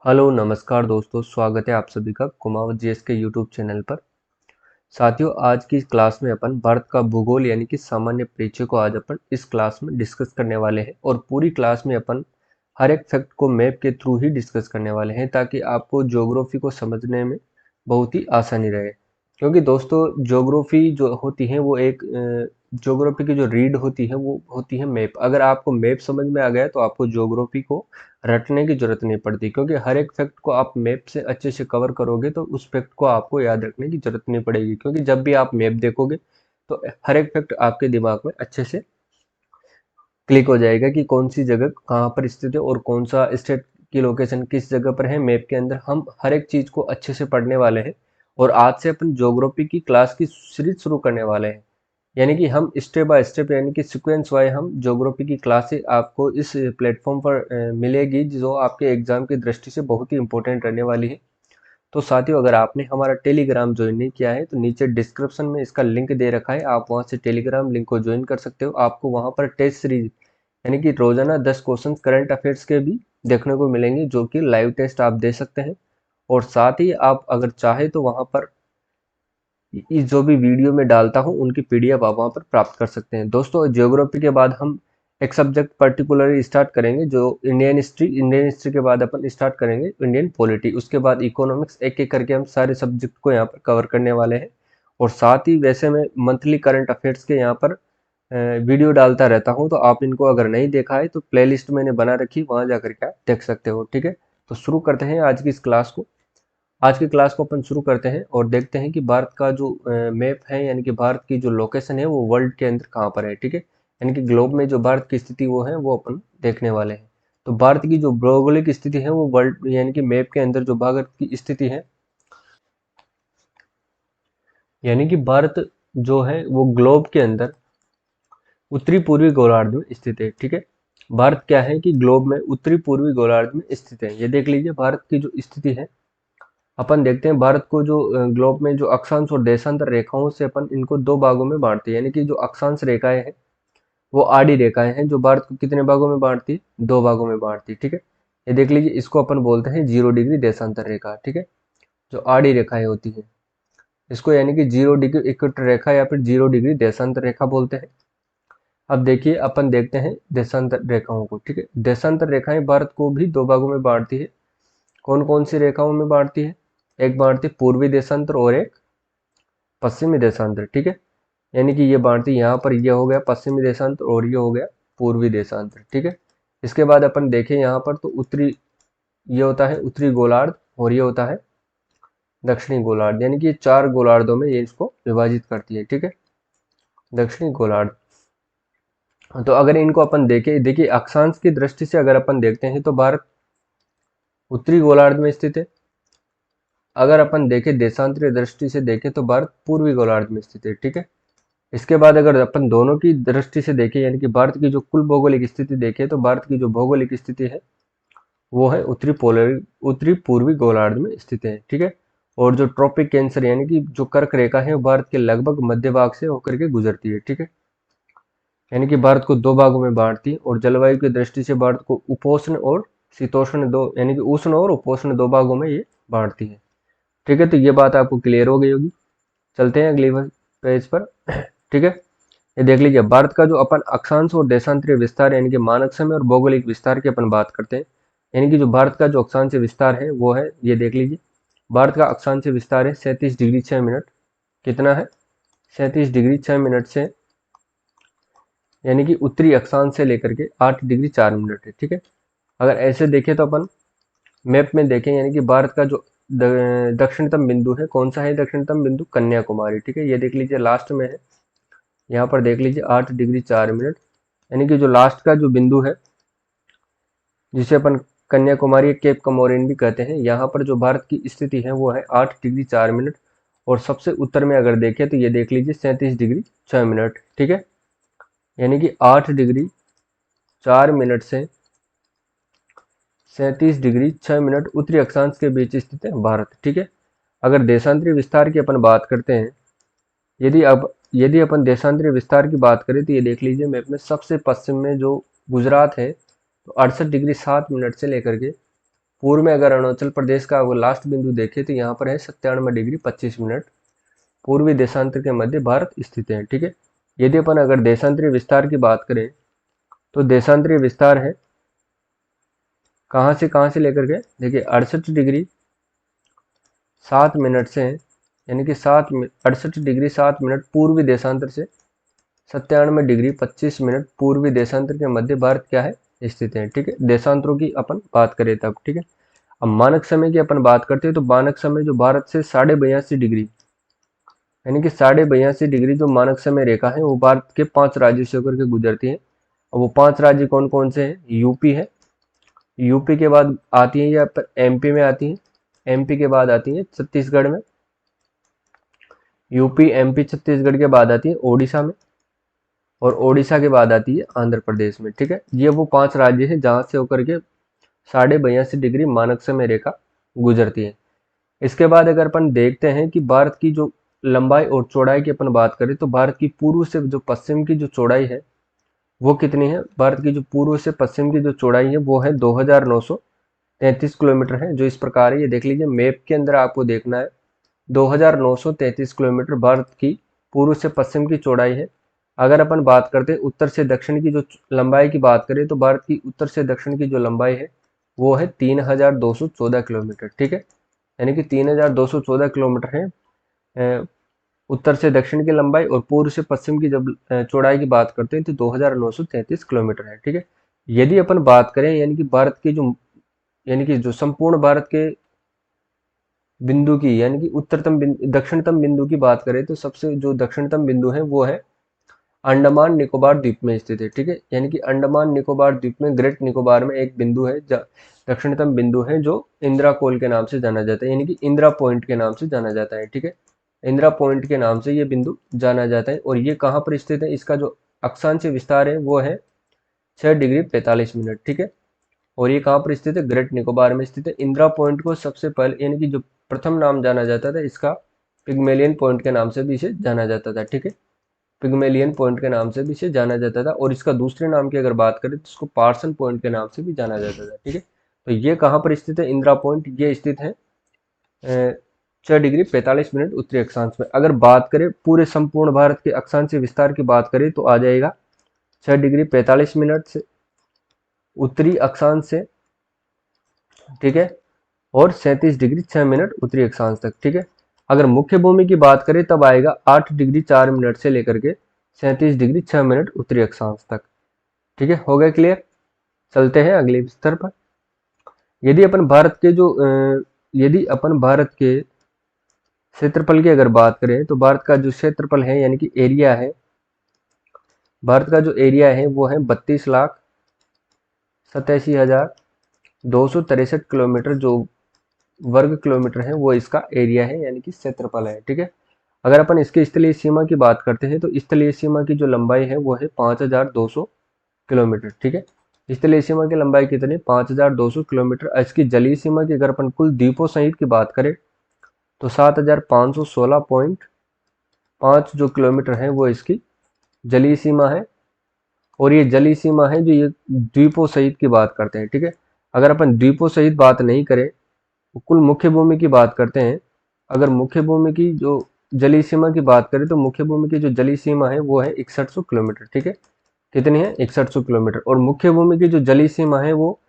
Hello नमस्कार दोस्तों, स्वागत है आप सभी का कुमावत जीएस के यूट्यूब चैनल पर। साथियों, आज की क्लास में अपन भारत का भूगोल यानी कि सामान्य परिचय को आज अपन इस क्लास में डिस्कस करने वाले हैं और पूरी क्लास में अपन हर एक फैक्ट को मैप के थ्रू ही डिस्कस करने वाले हैं ताकि आपको ज्योग्राफी को समझने में बहुत ही आसानी रहे। क्योंकि दोस्तों, ज्योग्राफी जो होती है वो एक ज्योग्राफी की जो रीड होती है वो होती है मैप। अगर आपको मैप समझ में आ गया तो आपको ज्योग्राफी को रटने की जरूरत नहीं पड़ती, क्योंकि हर एक फैक्ट को आप मैप से अच्छे से कवर करोगे तो उस फैक्ट को आपको याद रखने की जरूरत नहीं पड़ेगी। क्योंकि जब भी आप मैप देखोगे तो हर एक फैक्ट आपके दिमाग में अच्छे से क्लिक हो जाएगा कि कौन सी जगह कहाँ पर स्थित है और कौन सा स्टेट की लोकेशन किस जगह पर है। मैप के अंदर हम हर एक चीज को अच्छे से पढ़ने वाले हैं और आज से अपन ज्योग्राफी की क्लास की सीरीज शुरू करने वाले हैं। यानी कि हम स्टेप बाय स्टेप यानी कि सीक्वेंस वाइज हम ज्योग्राफी की क्लासेस आपको इस प्लेटफॉर्म पर मिलेगी, जो आपके एग्जाम की दृष्टि से बहुत ही इंपॉर्टेंट रहने वाली है। तो साथियों, अगर आपने हमारा टेलीग्राम ज्वाइन नहीं किया है तो नीचे डिस्क्रिप्शन में इसका लिंक दे रखा है, आप वहां से टेलीग्राम लिंक को ज्वाइन कर सकते हो। आपको वहां पर टेस्ट सीरीज यानी कि रोजाना 10 क्वेश्चन करंट अफेयर्स के भी देखने को मिलेंगे, जो कि लाइव टेस्ट आप दे सकते हैं। और साथ ही आप अगर चाहे तो वहां पर इस जो भी वीडियो में डालता हूँ उनकी पीडीएफ आप वहाँ पर प्राप्त कर सकते हैं। दोस्तों, ज्योग्राफी के बाद हम एक सब्जेक्ट पर्टिकुलरली स्टार्ट करेंगे जो इंडियन हिस्ट्री के बाद अपन स्टार्ट करेंगे इंडियन पॉलिटी, उसके बाद इकोनॉमिक्स। एक एक करके हम सारे सब्जेक्ट को यहाँ पर कवर करने वाले हैं। और साथ ही वैसे मैं मंथली करंट अफेयर्स के यहाँ पर वीडियो डालता रहता हूँ, तो आप इनको अगर नहीं देखा है तो प्लेलिस्ट मैंने बना रखी, वहाँ जाकर के आप देख सकते हो। ठीक है, तो शुरू करते हैं आज की इस क्लास को। आज की क्लास को अपन शुरू करते हैं और देखते हैं कि भारत का जो मैप है यानी कि भारत की जो लोकेशन है वो वर्ल्ड के अंदर कहाँ पर है। ठीक है, यानी कि ग्लोब में जो भारत की स्थिति वो है वो अपन देखने वाले हैं। तो भारत की जो भौगोलिक स्थिति है वो वर्ल्ड यानी कि मैप के अंदर जो भारत की स्थिति है, यानी कि भारत जो है वो ग्लोब के अंदर उत्तरी पूर्वी गोलार्ध में स्थित है। ठीक है, भारत क्या है कि ग्लोब में उत्तरी पूर्वी गोलार्ध में स्थित है। ये देख लीजिए भारत की जो स्थिति है। अपन देखते हैं भारत को जो ग्लोब में जो अक्षांश और देशांतर रेखाओं से अपन इनको दो भागों में बांटते हैं। यानी कि जो अक्षांश रेखाएं हैं वो आड़ी रेखाएं हैं जो भारत को कितने भागों में बांटती है, दो भागों में बांटती है। ठीक है, ये देख लीजिए, इसको अपन बोलते हैं 0 डिग्री देशांतर रेखा। ठीक है, जो आड़ी रेखाएं होती है इसको यानी कि 0 डिग्री इक्वेटर रेखा या फिर 0 डिग्री देशांतर रेखा बोलते हैं। अब देखिए, अपन देखते हैं देशांतर रेखाओं को। ठीक है, देशांतर रेखाएं भारत को भी दो भागों में बांटती है। कौन कौन सी रेखाओं में बांटती है? एक बांटती है पूर्वी देशांतर और एक पश्चिमी देशांतर। ठीक है, यानी कि ये बांटती, यहाँ पर ये हो गया पश्चिमी देशांतर और ये हो गया पूर्वी देशांतर। ठीक है, इसके बाद अपन देखें यहाँ पर तो उत्तरी, ये होता है उत्तरी गोलार्ध और ये होता है दक्षिणी गोलार्ध। यानी कि ये चार गोलार्धों में ये इसको विभाजित करती है। ठीक है, दक्षिणी गोलार्ध। तो अगर इनको अपन देखें, देखिए अक्षांश की दृष्टि से अगर अपन देखते हैं तो भारत उत्तरी गोलार्ध में स्थित है। अगर अपन देखें देशांतरीय दृष्टि से देखें तो भारत पूर्वी गोलार्ध में स्थित है। ठीक है, इसके बाद अगर अपन दोनों की दृष्टि से देखें यानी कि भारत की जो कुल भौगोलिक स्थिति देखें तो भारत की जो भौगोलिक स्थिति है वो है उत्तरी पूर्वी गोलार्ध में स्थित है। ठीक है, और जो ट्रॉपिक कैंसर यानी कि जो कर्क रेखा है वो भारत के लगभग मध्य भाग से होकर के गुजरती है। ठीक है, यानी कि भारत को दो भागों में बांटती है और जलवायु की दृष्टि से भारत को उपोष्ण और शीतोष्ण दो यानी कि उष्ण और उपोष्ण दो भागों में ये बांटती है। ठीक है, तो ये बात आपको क्लियर हो गई होगी। चलते हैं अगली पेज पर। ठीक है, ये देख लीजिए, भारत का जो अपन अक्षांश और देशांतरीय विस्तार यानी कि मानक समय और भौगोलिक विस्तार की अपन बात करते हैं। यानी कि जो भारत का जो अक्षांश विस्तार है वो है, ये देख लीजिए, भारत का अक्षांश विस्तार है 37 डिग्री 6 मिनट। कितना है? 37 डिग्री 6 मिनट से, यानी कि उत्तरी अक्षांश से लेकर के 8 डिग्री 4 मिनट है। ठीक है, अगर ऐसे देखें तो अपन मैप में देखें यानी कि भारत का जो दक्षिणतम बिंदु है, कौन सा है दक्षिणतम बिंदु? कन्याकुमारी। ठीक है, ये देख लीजिए लास्ट में है, यहाँ पर देख लीजिए 8 डिग्री 4 मिनट। यानी कि जो लास्ट का जो बिंदु है जिसे अपन कन्याकुमारी केप कमोरिन भी कहते हैं, यहाँ पर जो भारत की स्थिति है वो है 8 डिग्री 4 मिनट। और सबसे उत्तर में अगर देखें तो ये देख लीजिए 37 डिग्री 6 मिनट। ठीक है, यानी कि 8 डिग्री 4 मिनट से 37 डिग्री 6 मिनट उत्तरी अक्षांश के बीच स्थित है भारत। ठीक है, अगर देशांतरीय विस्तार की अपन बात करते हैं, यदि अपन देशांतरीय विस्तार की बात करें तो ये देख लीजिए मैप में सबसे पश्चिम में जो गुजरात है तो 68 डिग्री 7 मिनट से लेकर के पूर्व में अगर अरुणाचल प्रदेश का वो लास्ट बिंदु देखे तो यहाँ पर है 97 डिग्री 25 मिनट पूर्वी देशांतर के मध्य भारत स्थित है। ठीक है, यदि अपन अगर देशांतरीय विस्तार की बात करें तो देशांतरीय विस्तार है कहाँ से लेकर के, देखिए 68 डिग्री 7 मिनट से, यानी कि 68 डिग्री 7 मिनट पूर्वी देशांतर से 97 डिग्री 25 मिनट पूर्वी देशांतर के मध्य भारत क्या है स्थित है। ठीक है, देशांतरों की अपन बात करें तब। ठीक है, अब मानक समय की अपन बात करते हैं तो मानक समय जो भारत से 82.5 डिग्री, यानी कि 82.5 डिग्री जो मानक समय रेखा है वो भारत के 5 राज्यों से होकर के गुजरती है। और वो 5 राज्य कौन कौन से हैं? यूपी है, यूपी के बाद आती है या एमपी में आती है, एमपी के बाद आती है छत्तीसगढ़ में, यूपी एमपी छत्तीसगढ़ के बाद आती है ओडिशा में, और ओडिशा के बाद आती है आंध्र प्रदेश में। ठीक है, ये वो 5 राज्य हैं जहां से होकर के 82.5 डिग्री मानक समय रेखा गुजरती है। इसके बाद अगर अपन देखते हैं कि भारत की जो लंबाई और चौड़ाई की अपन बात करें तो भारत की पूर्व से जो पश्चिम की जो चौड़ाई है वो कितनी है? भारत की जो पूर्व से पश्चिम की जो चौड़ाई है वो है 2933 किलोमीटर है। जो इस प्रकार है, ये देख लीजिए मैप के अंदर आपको देखना है 2933 किलोमीटर भारत की पूर्व से पश्चिम की चौड़ाई है। अगर अपन बात करते हैं उत्तर से दक्षिण की जो लंबाई की बात करें तो भारत की उत्तर से दक्षिण की जो लंबाई है वो है 3214 किलोमीटर। ठीक है, यानी कि 3214 किलोमीटर है उत्तर से दक्षिण की लंबाई, और पूर्व से पश्चिम की जब चौड़ाई की बात करते हैं तो 2933 किलोमीटर है। ठीक है, यदि अपन बात करें यानी कि भारत की जो, यानी कि जो संपूर्ण भारत के बिंदु की, यानी कि उत्तरतम दक्षिणतम बिंदु की बात करें तो सबसे जो दक्षिणतम बिंदु है वो है अंडमान निकोबार द्वीप में स्थित है। ठीक है, यानी कि अंडमान निकोबार द्वीप में ग्रेट निकोबार में एक बिंदु है, दक्षिणतम बिंदु है जो इंदिरा कोल के नाम से जाना जाता है, यानी कि इंदिरा पॉइंट के नाम से जाना जाता है। ठीक है, इंदिरा पॉइंट के नाम से ये बिंदु जाना जाता है, और ये कहाँ पर स्थित है? इसका जो अक्षांश विस्तार है वो है 6 डिग्री 45 मिनट। ठीक है, और ये कहाँ पर स्थित है? ग्रेट निकोबार में स्थित है। इंदिरा पॉइंट को सबसे पहले, यानी कि जो प्रथम नाम जाना जाता था इसका, पिग्मेलियन पॉइंट के नाम से भी इसे जाना जाता था। ठीक है, पिग्मेलियन पॉइंट के नाम से भी इसे जाना जाता था, और इसका दूसरे नाम की अगर बात करें तो इसको पार्सन पॉइंट के नाम से भी जाना जाता था। ठीक है, तो ये कहाँ पर स्थित है? इंदिरा पॉइंट ये स्थित है 6 डिग्री 45 मिनट उत्तरी अक्षांश में। अगर बात करें पूरे संपूर्ण भारत के अक्षांश विस्तार की बात करें तो आ जाएगा 6 डिग्री 45 मिनट से उत्तरी अक्षांश से, ठीक है, और 37 डिग्री 6 मिनट उत्तरी अक्षांश तक। ठीक है, अगर मुख्य भूमि की बात करें तब आएगा 8 डिग्री 4 मिनट से लेकर के 37 डिग्री 6 मिनट उत्तरी अक्षांश तक। ठीक है, हो गया क्लियर? चलते हैं अगले स्तर पर। यदि अपन भारत के जो यदि अपन भारत के क्षेत्रफल की अगर बात करें तो भारत का जो क्षेत्रफल है यानी कि एरिया है, भारत का जो एरिया है वो है 32,87,263 किलोमीटर जो वर्ग किलोमीटर है, वो इसका एरिया है यानी कि क्षेत्रफल है। ठीक है, अगर अपन इसकी स्थलीय सीमा की बात करते हैं तो स्थलीय सीमा की जो लंबाई है वो है 5200 किलोमीटर। ठीक है, स्थलीय सीमा की लंबाई कितनी? 5200 किलोमीटर। इसकी जलीय सीमा की अगर अपन कुल द्वीपों सहित की बात करें तो 7516.5 जो किलोमीटर है वो इसकी जलीय सीमा है, और ये जलीय सीमा है जो ये द्वीपों सहित की बात करते हैं। ठीक है, अगर अपन द्वीपों सहित बात नहीं करें तो कुल मुख्य भूमि की बात करते हैं। अगर मुख्य भूमि की जो जलीय सीमा की बात करें तो मुख्य भूमि की जो जलीय सीमा है वो है 6100 किलोमीटर। ठीक है, कितनी है? 6100 किलोमीटर। और मुख्य भूमि की जो जलीय सीमा है वो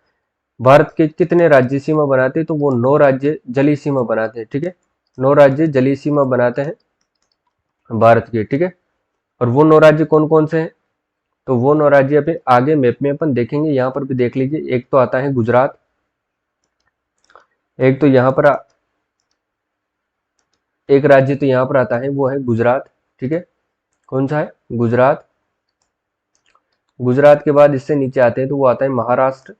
भारत के कितने राज्य सीमा बनाते हैं? तो वो 9 राज्य जलीय सीमा बनाते हैं। ठीक है, 9 राज्य जलीय सीमा बनाते हैं भारत के। ठीक है, और वो 9 राज्य कौन कौन से हैं? तो वो 9 राज्य अभी आगे मैप में अपन देखेंगे। यहाँ पर भी देख लीजिए, एक तो आता है गुजरात, एक तो यहाँ पर एक राज्य तो यहाँ पर आता है वो है गुजरात। ठीक है, कौन सा है? गुजरात। गुजरात के बाद इससे नीचे आते हैं तो वो आता है महाराष्ट्र।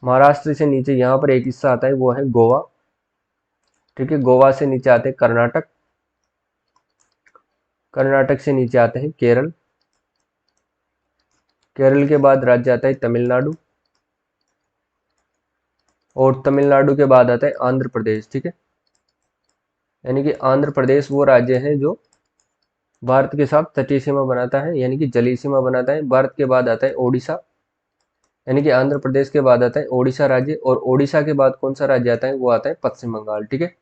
महाराष्ट्र से नीचे यहाँ पर एक हिस्सा आता है वो है गोवा। ठीक है, गोवा से नीचे आते हैं कर्नाटक। कर्नाटक से नीचे आते हैं केरल। केरल के बाद राज्य आता है तमिलनाडु, और तमिलनाडु के बाद आता है आंध्र प्रदेश। ठीक है, यानी कि आंध्र प्रदेश वो राज्य है जो भारत के साथ तटीय सीमा बनाता है, यानी कि जलीय सीमा बनाता है। भारत के बाद आता है ओडिशा। यानी कि आंध्र प्रदेश के बाद आता है ओडिशा राज्य, और ओडिशा के बाद कौन सा राज्य आता है, वो आता है पश्चिम बंगाल, ठीक है,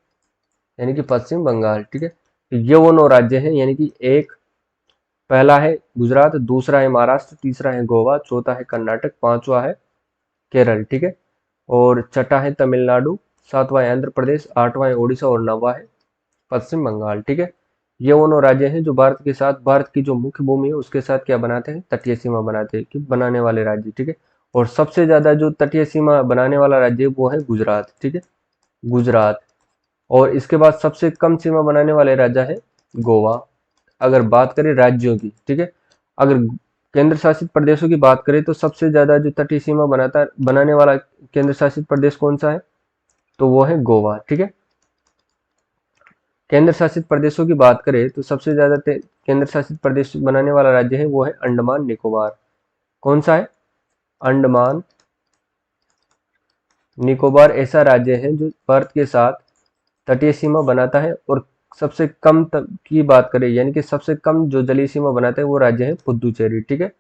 यानी कि पश्चिम बंगाल, ठीक है। तो ये वो 9 राज्य हैं, यानी कि एक पहला है गुजरात, दूसरा है महाराष्ट्र, तीसरा है गोवा, चौथा है कर्नाटक, पांचवा है केरल, ठीक है, और छठा है तमिलनाडु, सातवां है आंध्र प्रदेश, आठवां है ओडिशा और नौवां है पश्चिम बंगाल, ठीक है। ये वो 9 राज्य हैं जो भारत के साथ, भारत की जो मुख्य भूमि है उसके साथ क्या बनाते हैं, तटीय सीमा बनाते हैं, कि बनाने वाले राज्य, ठीक है। और सबसे ज्यादा जो तटीय सीमा बनाने वाला राज्य है वो है गुजरात, ठीक है, गुजरात। और इसके बाद सबसे कम सीमा बनाने वाले राज्य है गोवा। अगर बात करें राज्यों की, ठीक है, अगर केंद्र शासित प्रदेशों की बात करें तो सबसे ज्यादा जो तटीय सीमा बनाने वाला केंद्र शासित प्रदेश कौन सा है, तो वो है गोवा, ठीक है। केंद्र शासित प्रदेशों की बात करें तो सबसे ज्यादा केंद्र शासित प्रदेश बनाने वाला राज्य है वो है अंडमान निकोबार। कौन सा है, अंडमान निकोबार ऐसा राज्य है जो भारत के साथ तटीय सीमा बनाता है। और सबसे कम की बात करें, यानी कि सबसे कम जो जलीय सीमा बनाता है वो राज्य है पुदुचेरी, ठीक है।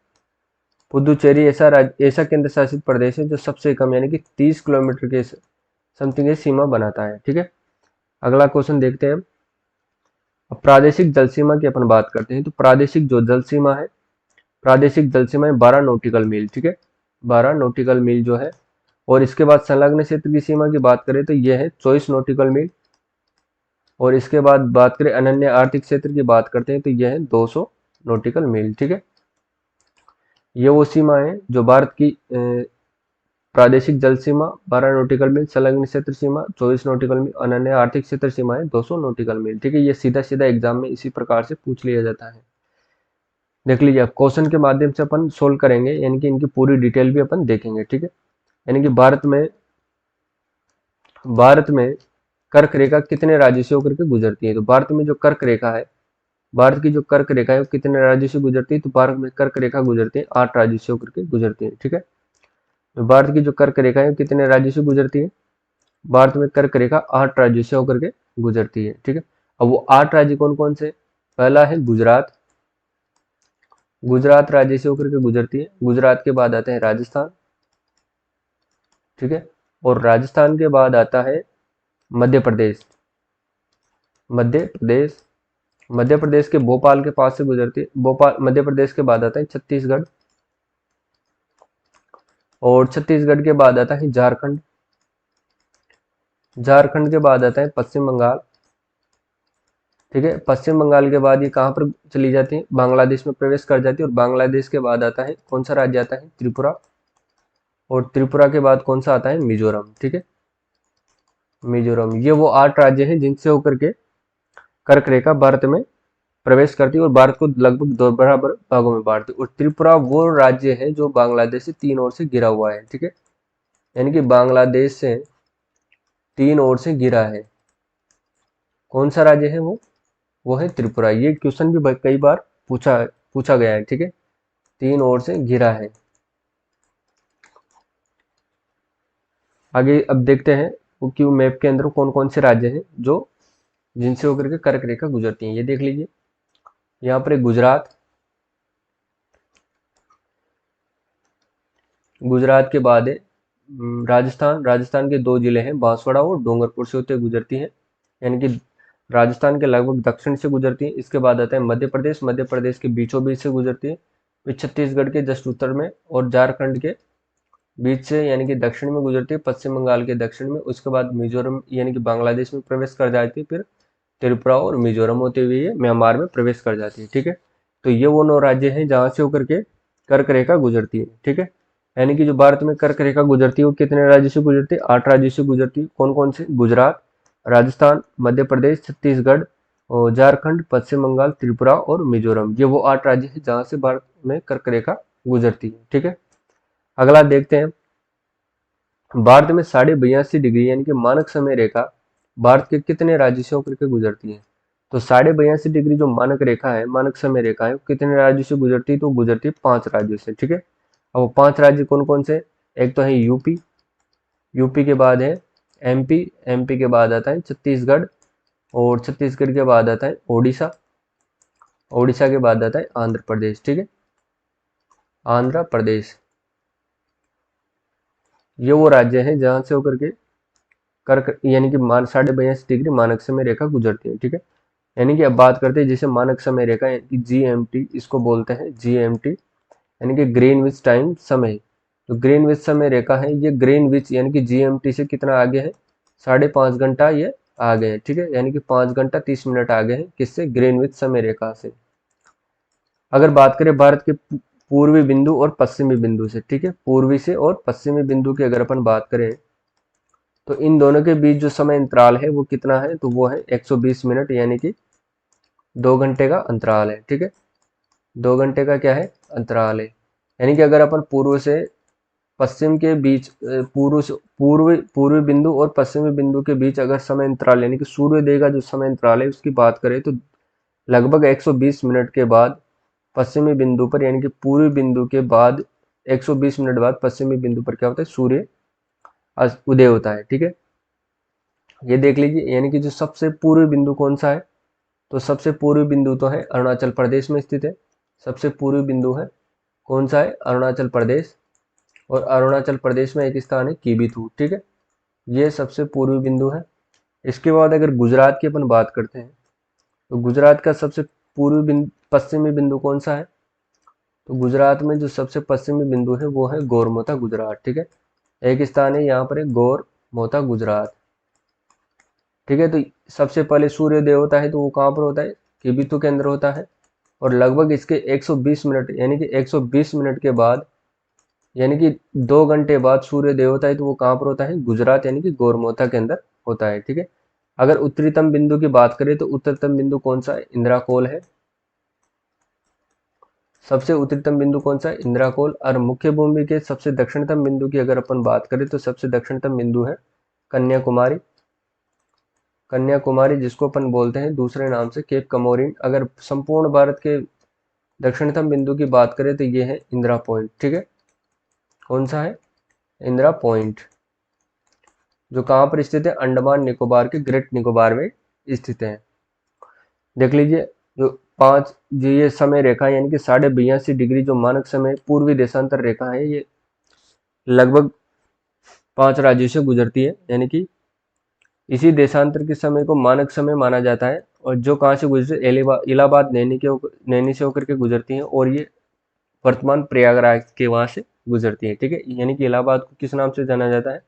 पुदुचेरी ऐसा राज्य, ऐसा केंद्र शासित प्रदेश है जो सबसे कम यानी कि 30 किलोमीटर के समथिंग सीमा बनाता है, ठीक है। अगला क्वेश्चन देखते हैं। अब प्रादेशिक जल सीमा की अपन बात करते हैं, तो प्रादेशिक जो जल सीमा है, प्रादेशिक जल सीमा है 12 नॉटिकल मील, ठीक है, 12 नॉटिकल मील जो है। और इसके बाद संलग्न क्षेत्र की सीमा की बात करें तो यह है 24 नॉटिकल मील। और इसके बाद बात करें अनन्य आर्थिक क्षेत्र की बात करते हैं तो यह है 200 नॉटिकल मील, ठीक है। ये वो सीमा है जो भारत की प्रादेशिक जल सीमा 12 नॉटिकल मील, संलग्न क्षेत्र सीमा 24 नॉटिकल मील, अनन्य आर्थिक क्षेत्र सीमा है 200 नॉटिकल मील, ठीक है। ये सीधा सीधा एग्जाम में इसी प्रकार से पूछ लिया जाता है। देख लीजिए, अब क्वेश्चन के माध्यम से अपन सोल्व करेंगे, यानी कि इनकी पूरी डिटेल भी अपन देखेंगे, ठीक है। यानी कि भारत में कर्क रेखा कितने राज्यों से होकर के गुजरती है, तो भारत में जो कर्क रेखा है, भारत की जो कर्क रेखा है वो कितने राज्यों से गुजरती है, तो भारत में कर्क रेखा गुजरती है 8 राज्यों से होकर के गुजरती है, ठीक है। तो भारत की जो कर्क रेखा है वो कितने राज्यों से गुजरती है, भारत में कर्क रेखा 8 राज्यों से होकर के गुजरती है, ठीक है। अब वो 8 राज्य कौन कौन से, पहला है गुजरात, गुजरात राज्य से होकर के गुजरती है। गुजरात के बाद आता है राजस्थान, ठीक है, और राजस्थान के बाद आता है मध्य प्रदेश, मध्य प्रदेश, मध्य प्रदेश के भोपाल के पास से गुजरती है। भोपाल, मध्य प्रदेश के बाद आता है छत्तीसगढ़, और छत्तीसगढ़ के बाद आता है झारखंड, झारखंड के बाद आता है पश्चिम बंगाल, ठीक है। पश्चिम बंगाल के बाद ये कहाँ पर चली जाती है, बांग्लादेश में प्रवेश कर जाती है। और बांग्लादेश के बाद आता है कौन सा राज्य आता है, त्रिपुरा, और त्रिपुरा के बाद कौन सा आता है, मिजोरम, ठीक है, मिजोरम। ये वो 8 राज्य हैं जिनसे होकर के कर्क रेखा भारत में प्रवेश करती है और भारत को लगभग 2 बराबर भागों में बांटती है। और त्रिपुरा वो राज्य है जो बांग्लादेश से 3 ओर से घिरा हुआ है, ठीक है, यानी कि बांग्लादेश से 3 ओर से घिरा है। कौन सा राज्य है वो है त्रिपुरा। ये क्वेश्चन भी कई बार पूछा पूछा गया है, ठीक है, 3 ओर से घिरा है। आगे अब देखते हैं वो क्यू मैप के अंदर कौन कौन से राज्य हैं जो जिनसे होकर के कर्क रेखा गुजरती है। ये देख लीजिए, यहाँ पर गुजरात, गुजरात के बाद है राजस्थान, राजस्थान के 2 जिले हैं बांसवाड़ा और डूंगरपुर से होते गुजरती है, यानी कि राजस्थान के लगभग दक्षिण से गुजरती है। इसके बाद आता है मध्य प्रदेश, मध्य प्रदेश के बीचों बीच से गुजरती है, फिर छत्तीसगढ़ के जस्ट उत्तर में और झारखंड के बीच से यानी कि दक्षिण में गुजरती है, पश्चिम बंगाल के दक्षिण में। उसके बाद मिजोरम यानी कि बांग्लादेश में प्रवेश कर जाती है, फिर त्रिपुरा और मिजोरम होते हुए ये म्यांमार में प्रवेश कर जाती है, ठीक है। तो ये वो 9 राज्य हैं जहां से होकर के कर्क रेखा गुजरती है, ठीक है। यानी कि जो भारत में कर्क रेखा गुजरती है वो कितने राज्यों से गुजरती है, 8 राज्यों से गुजरती है। कौन कौन से, गुजरात, राजस्थान, मध्य प्रदेश, छत्तीसगढ़ और झारखंड, पश्चिम बंगाल, त्रिपुरा और मिजोरम। ये वो 8 राज्य हैं जहां से भारत में कर्क रेखा गुजरती है, ठीक है। अगला देखते हैं, भारत में 82.5 डिग्री यानी कि मानक समय रेखा भारत के कितने राज्यों से होकर के गुजरती है, तो 82.5 डिग्री जो मानक रेखा है, मानक समय रेखा है, वो कितने राज्यों से गुजरती है, तो गुजरती है 5 राज्यों से, ठीक है। अब वो 5 राज्य कौन कौन से, एक तो है यूपी, यूपी के बाद है एमपी, एमपी के बाद आता है छत्तीसगढ़, और छत्तीसगढ़ के बाद आता है ओडिशा, ओडिशा के बाद आता है आंध्र प्रदेश, ठीक है, आंध्र प्रदेश। ये वो राज्य हैं जहां से होकर के कर्क यानी कि 82.5 डिग्री मानक समय रेखा गुजरती है, ठीक है। यानी कि अब बात करते हैं जैसे मानक समय रेखा यानी कि GMT, इसको बोलते हैं GMT यानी कि ग्रीनविच टाइम समय। तो ग्रीनविच समय रेखा है ये ग्रीनविच यानी कि GMT से कितना आगे है, 5.5 घंटा ये आगे है, ठीक है। यानी कि 5 घंटा 30 मिनट आगे है किससे, ग्रीनविच समय रेखा से। अगर बात करें भारत के पूर्वी बिंदु और पश्चिमी बिंदु से, ठीक है, पूर्वी से और पश्चिमी बिंदु की अगर अपन बात करें तो इन दोनों के बीच जो समय अंतराल है वो कितना है, तो वो है 120 मिनट यानी कि 2 घंटे का अंतराल है, ठीक है। 2 घंटे का क्या है, अंतराल है। यानी कि अगर अपन पूर्व से पश्चिम के बीच पूर्व से पूर्वी बिंदु और पश्चिमी बिंदु के बीच अगर समय अंतराल यानी कि सूर्योदय का जो समय अंतराल है उसकी बात करें तो लगभग 120 मिनट के बाद पश्चिमी बिंदु पर यानी कि पूर्वी बिंदु के बाद 120 मिनट बाद पश्चिमी बिंदु पर क्या होता है, सूर्य उदय होता है, ठीक है। ये देख लीजिए यानी कि जो सबसे पूर्वी बिंदु कौन सा है, तो सबसे पूर्वी बिंदु तो है अरुणाचल प्रदेश में स्थित है। सबसे पूर्वी बिंदु है कौन सा है, अरुणाचल प्रदेश। और अरुणाचल प्रदेश में एक स्थान है कीबीथू, ठीक है। ये सबसे पूर्वी बिंदु है। इसके बाद अगर गुजरात की अपन बात करते हैं तो गुजरात का सबसे पूर्वी बिंदु पश्चिमी बिंदु कौन सा है, तो गुजरात में जो सबसे पश्चिमी बिंदु है वो है गोरमोता गुजरात, ठीक है। एक स्थान है यहाँ पर है गोरमोता गुजरात, ठीक है। तो सबसे पहले सूर्योदय होता है तो वो कहाँ पर होता है, किबिथु के अंदर होता है। और लगभग इसके 120 मिनट यानी कि 120 मिनट के बाद यानी कि 2 घंटे बाद सूर्योदय होता है तो वो कहाँ पर होता है, गुजरात यानी कि गोरमोता के अंदर होता है, ठीक है। अगर उत्तरीतम बिंदु की बात करें तो उत्तरतम बिंदु कौन सा है, इंदिराकोल है। सबसे उत्तरीतम बिंदु कौन सा है, इंदिराकोल। और मुख्य भूमि के सबसे दक्षिणतम बिंदु की अगर अपन बात करें तो सबसे दक्षिणतम बिंदु है कन्याकुमारी। कन्याकुमारी जिसको अपन बोलते हैं दूसरे नाम से केप कमोरिन। अगर संपूर्ण भारत के दक्षिणतम बिंदु की बात करें तो ये है इंदिरा पॉइंट, ठीक है। कौन सा है, इंदिरा पॉइंट, जो कहाँ पर स्थित है, अंडमान निकोबार के ग्रेट निकोबार में स्थित है। देख लीजिए जो पांच जो ये समय रेखा यानी कि 82.5 डिग्री जो मानक समय पूर्वी देशांतर रेखा है ये लगभग 5 राज्यों से गुजरती है। यानी कि इसी देशांतर के समय को मानक समय माना जाता है। और जो कहाँ से गुजरती है, इलाहाबाद नैनी से होकर के गुजरती है। और ये वर्तमान प्रयागराज के वहां से गुजरती है, ठीक है। यानी कि इलाहाबाद को किस नाम से जाना जाता है,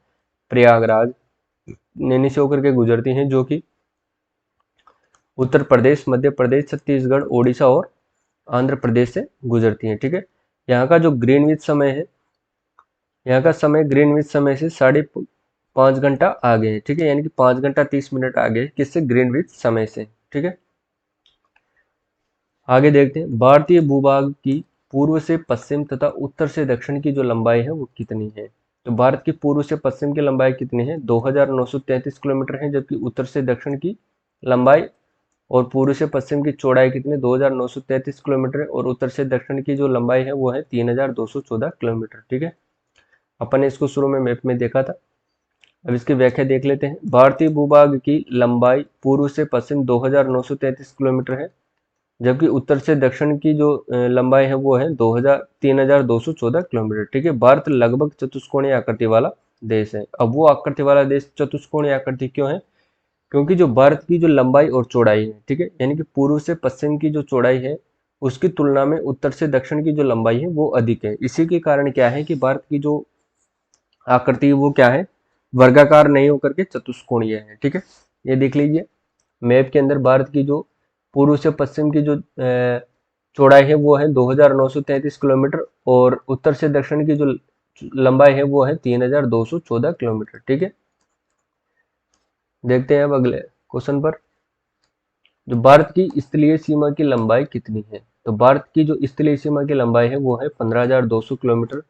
प्रयागराज। नैनी से होकर के गुजरती हैं जो कि उत्तर प्रदेश, मध्य प्रदेश, छत्तीसगढ़, ओडिशा और आंध्र प्रदेश से गुजरती हैं, ठीक है। यहाँ का जो ग्रीनविच समय है, यहाँ का समय ग्रीनविच समय से 5.5 घंटा आगे है, ठीक है। यानी कि 5 घंटा 30 मिनट आगे है किससे, ग्रीनविच समय से, ठीक है। आगे देखते हैं भारतीय भूभाग की पूर्व से पश्चिम तथा उत्तर से दक्षिण की जो लंबाई है वो कितनी है। तो भारत की पूर्व से पश्चिम की लंबाई कितनी है, 2933 किलोमीटर है। जबकि उत्तर से दक्षिण की लंबाई और पूर्व से पश्चिम की चौड़ाई कितनी, 2933 किलोमीटर है। और उत्तर से दक्षिण की जो लंबाई है वो है 3214 किलोमीटर, ठीक है। अपन ने इसको शुरू में मैप में देखा था। अब इसकी व्याख्या देख लेते हैं। भारतीय भूभाग की लंबाई पूर्व से पश्चिम 2933 किलोमीटर है। जबकि उत्तर से दक्षिण की जो लंबाई है वो है 3214 किलोमीटर, ठीक है। भारत लगभग चतुष्कोणीय आकृति वाला देश है। अब वो आकृति वाला देश चतुष्कोणीय आकृति क्यों है, क्योंकि जो भारत की जो लंबाई और चौड़ाई है, ठीक है, यानी कि पूर्व से पश्चिम की जो चौड़ाई है उसकी तुलना में उत्तर से दक्षिण की जो लंबाई है वो अधिक है। इसी के कारण क्या है कि भारत की जो आकृति है वो क्या है, वर्गाकार नहीं होकर के चतुष्कोणीय है, ठीक है। ये देख लीजिए मैप के अंदर भारत की जो पूर्व से पश्चिम की जो चौड़ाई है वो है 2933 किलोमीटर। और उत्तर से दक्षिण की जो लंबाई है वो है 3214 किलोमीटर, ठीक है। देखते हैं अब अगले क्वेश्चन पर। जो भारत की स्थलीय सीमा की लंबाई कितनी है, तो भारत की जो स्थलीय सीमा की लंबाई है वो है 15,200 किलोमीटर।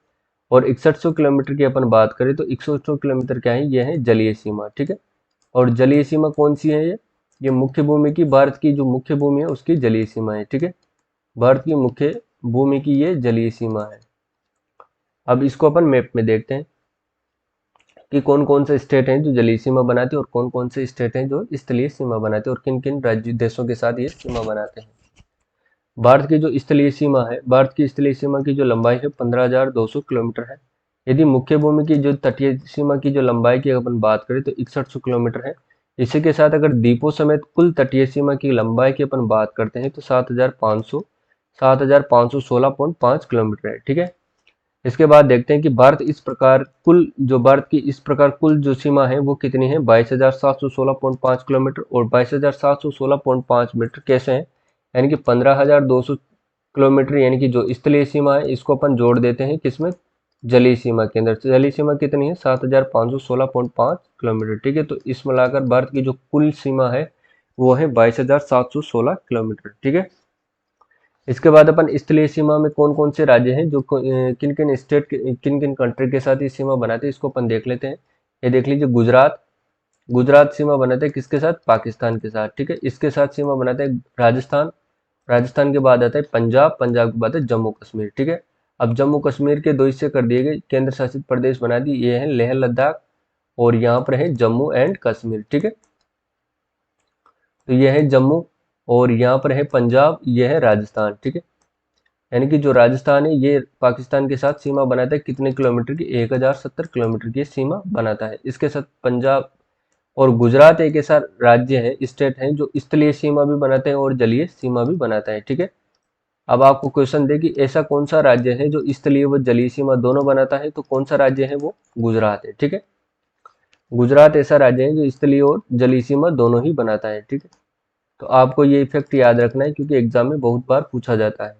और 6100 किलोमीटर की अपन बात करें तो 100 किलोमीटर क्या है, ये है जलीय सीमा, ठीक है। और जलीय सीमा कौन सी है, ये मुख्य भूमि की, भारत की जो मुख्य भूमि है उसकी जलीय सीमा है, ठीक है। भारत की मुख्य भूमि की ये जलीय सीमा है। अब इसको अपन मैप में देखते हैं कि कौन कौन से स्टेट हैं जो जलीय सीमा बनाते हैं और कौन कौन से स्टेट हैं जो स्थलीय सीमा बनाते हैं और किन किन राज्य देशों के साथ ये सीमा बनाते हैं। भारत की जो स्थलीय सीमा है, भारत की स्थलीय सीमा की जो लंबाई है 15,200 किलोमीटर है। यदि मुख्य भूमि की जो तटीय सीमा की जो लंबाई की अपन बात करें तो 6100 किलोमीटर है। इसी के साथ अगर द्वीपों समेत कुल तटीय सीमा की लंबाई की अपन बात करते हैं तो 7516.5 किलोमीटर है। ठीक है, इसके बाद देखते हैं कि भारत की इस प्रकार कुल जो सीमा है वो कितनी है, 22,716.5 किलोमीटर। और 22,716.5 मीटर कैसे है, यानी कि 15,200 किलोमीटर, यानी कि जो स्थलीय सीमा है इसको अपन जोड़ देते हैं किसमें, जलीय सीमा के अंदर। जलीय सीमा कितनी है, 7,516.5 किलोमीटर। ठीक है, तो इस मिलाकर भारत की जो कुल सीमा है वो है 22,716 किलोमीटर। ठीक है, इसके बाद अपन स्थलीय सीमा में कौन कौन से राज्य हैं जो किन किन स्टेट किन किन कंट्री के साथ ये सीमा बनाते हैं इसको अपन देख लेते हैं। ये देख लीजिए, गुजरात, गुजरात सीमा बनाते हैं किसके साथ, पाकिस्तान के साथ। ठीक है, इसके साथ सीमा बनाते हैं राजस्थान, राजस्थान के बाद आता है पंजाब, पंजाब के बाद है जम्मू कश्मीर। ठीक है, अब जम्मू कश्मीर के दो हिस्से कर दिए गए, केंद्र शासित प्रदेश बना दिए, ये है लेह लद्दाख और यहाँ पर है जम्मू एंड कश्मीर। ठीक है, तो यह है जम्मू और यहाँ पर है पंजाब, यह है राजस्थान। ठीक है, यानी कि जो राजस्थान है ये पाकिस्तान के साथ सीमा बनाता है कितने किलोमीटर की, 1070 किलोमीटर की सीमा बनाता है। इसके साथ पंजाब और गुजरात एक ऐसा राज्य है, स्टेट है, जो स्थलीय सीमा भी बनाते हैं और जलीय सीमा भी बनाता है। ठीक है, अब आपको क्वेश्चन दे कि ऐसा कौन सा राज्य है जो स्थलीय व जलीय सीमा दोनों बनाता है, तो कौन सा राज्य है, वो गुजरात है। ठीक है, गुजरात ऐसा राज्य है जो स्थलीय और जलीय सीमा दोनों ही बनाता है। ठीक है, तो आपको ये इफेक्ट याद रखना है क्योंकि एग्जाम में बहुत बार पूछा जाता है।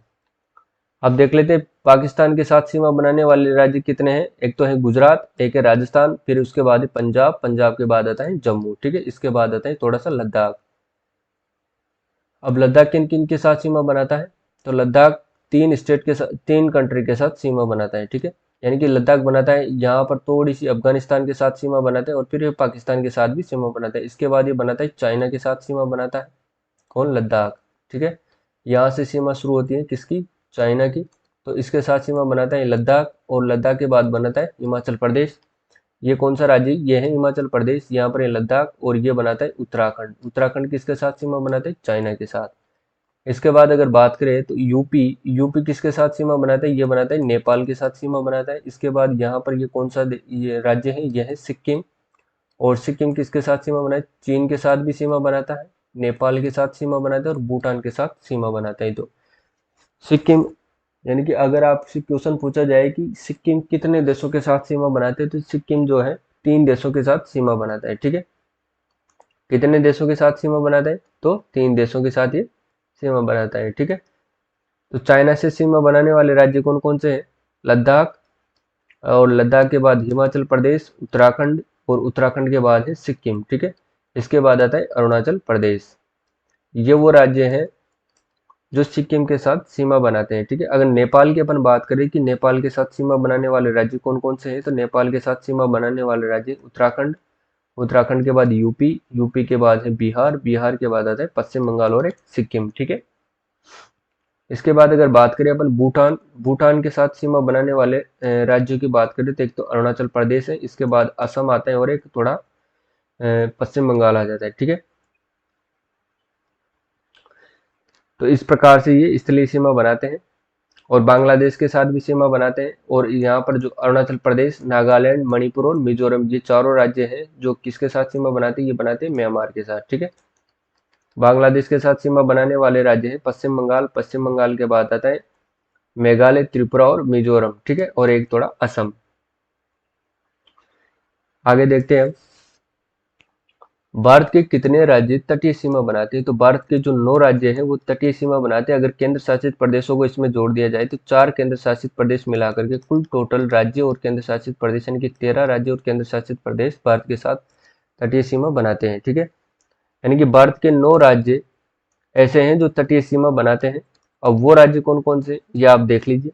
अब देख लेते हैं पाकिस्तान के साथ सीमा बनाने वाले राज्य कितने हैं। एक तो है गुजरात, एक है राजस्थान, फिर उसके बाद है पंजाब, पंजाब के बाद आता है जम्मू। ठीक है, इसके बाद आता है थोड़ा सा लद्दाख। अब लद्दाख किन किन के साथ सीमा बनाता है, तो लद्दाख तीन स्टेट के साथ, तीन कंट्री के साथ सीमा बनाता है। ठीक है, यानी कि लद्दाख बनाता है यहाँ पर थोड़ी सी अफगानिस्तान के साथ सीमा बनाता है और फिर ये पाकिस्तान के साथ भी सीमा बनाता है। इसके बाद ये बनाता है चाइना के साथ सीमा बनाता है, कौन, लद्दाख। ठीक है, यहाँ से सीमा शुरू होती है किसकी, चाइना की, तो इसके साथ सीमा बनाता है लद्दाख। और लद्दाख के बाद बनाता है हिमाचल प्रदेश, ये कौन सा राज्य, ये है हिमाचल प्रदेश, यहाँ पर है लद्दाख। और ये बनाता है उत्तराखंड, उत्तराखंड किसके साथ सीमा बनाता है, चाइना के साथ। इसके बाद अगर बात करें तो यूपी, यूपी किसके साथ सीमा बनाता है, ये बनाता है नेपाल के साथ सीमा बनाता है। इसके बाद यहाँ पर ये कौन सा ये राज्य है, यह है सिक्किम। और सिक्किम किसके साथ सीमा बनाता है, चीन के साथ भी सीमा बनाता है, नेपाल के साथ सीमा बनाता है और भूटान के साथ सीमा बनाता है। तो सिक्किम, यानी कि अगर आपसे क्वेश्चन पूछा जाए कि सिक्किम कितने देशों के साथ सीमा बनाते हैं, तो सिक्किम जो है 3 देशों के साथ सीमा बनाता है। ठीक है, कितने देशों के साथ सीमा बनाता है, तो 3 देशों के साथ ये सीमा बनाता है। ठीक है, तो चाइना से सीमा बनाने वाले राज्य कौन कौन से हैं, लद्दाख, और लद्दाख के बाद हिमाचल प्रदेश, उत्तराखंड, और उत्तराखंड के बाद है सिक्किम। ठीक है, इसके बाद आता है अरुणाचल प्रदेश। ये वो राज्य हैं जो सिक्किम के साथ सीमा बनाते हैं। ठीक है, अगर नेपाल की अपन बात करें कि नेपाल के साथ सीमा बनाने वाले राज्य कौन कौन से हैं, तो नेपाल के साथ सीमा बनाने वाले राज्य उत्तराखंड, उत्तराखंड के बाद यूपी, यूपी के बाद है बिहार, बिहार के बाद आता है पश्चिम बंगाल और एक सिक्किम। ठीक है, इसके बाद अगर बात करें अपन भूटान, भूटान के साथ सीमा बनाने वाले राज्यों की बात करें तो एक तो अरुणाचल प्रदेश है, इसके बाद असम आता है और एक थोड़ा पश्चिम बंगाल आ जाता है। ठीक है, तो इस प्रकार से ये स्थलीय सीमा बनाते हैं और बांग्लादेश के साथ भी सीमा बनाते हैं। और यहाँ पर जो अरुणाचल प्रदेश, नागालैंड, मणिपुर और मिजोरम, ये चारों राज्य हैं जो किसके साथ सीमा बनाते हैं, ये बनाते हैं म्यांमार के साथ। ठीक है, बांग्लादेश के साथ सीमा बनाने वाले राज्य हैं पश्चिम बंगाल, पश्चिम बंगाल के बाद आता है मेघालय, त्रिपुरा और मिजोरम। ठीक है, और एक थोड़ा असम। आगे देखते हैं भारत के कितने राज्य तटीय सीमा बनाते हैं, तो भारत के जो 9 राज्य हैं वो तटीय सीमा बनाते हैं। अगर केंद्र शासित प्रदेशों को इसमें जोड़ दिया जाए तो 4 केंद्र शासित प्रदेश मिलाकर के कुल टोटल राज्य और केंद्र शासित प्रदेश, यानी कि 13 राज्य और केंद्र शासित प्रदेश भारत के साथ तटीय सीमा बनाते हैं। ठीक है, यानी कि भारत के 9 राज्य ऐसे हैं जो तटीय सीमा बनाते हैं। अब वो राज्य कौन कौन से, ये आप देख लीजिए।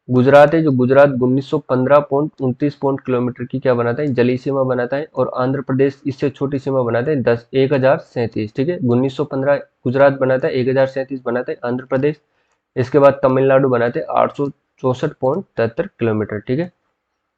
गुजरात है, जो गुजरात 1915.29 किलोमीटर की क्या बनाता है, जलीय सीमा बनाता है। और आंध्र प्रदेश इससे छोटी सीमा बनाता है 1037। ठीक है, 1915 गुजरात बनाता है, 1037 बनाता है आंध्र प्रदेश। इसके बाद तमिलनाडु बनाते हैं 864.73 किलोमीटर। ठीक है,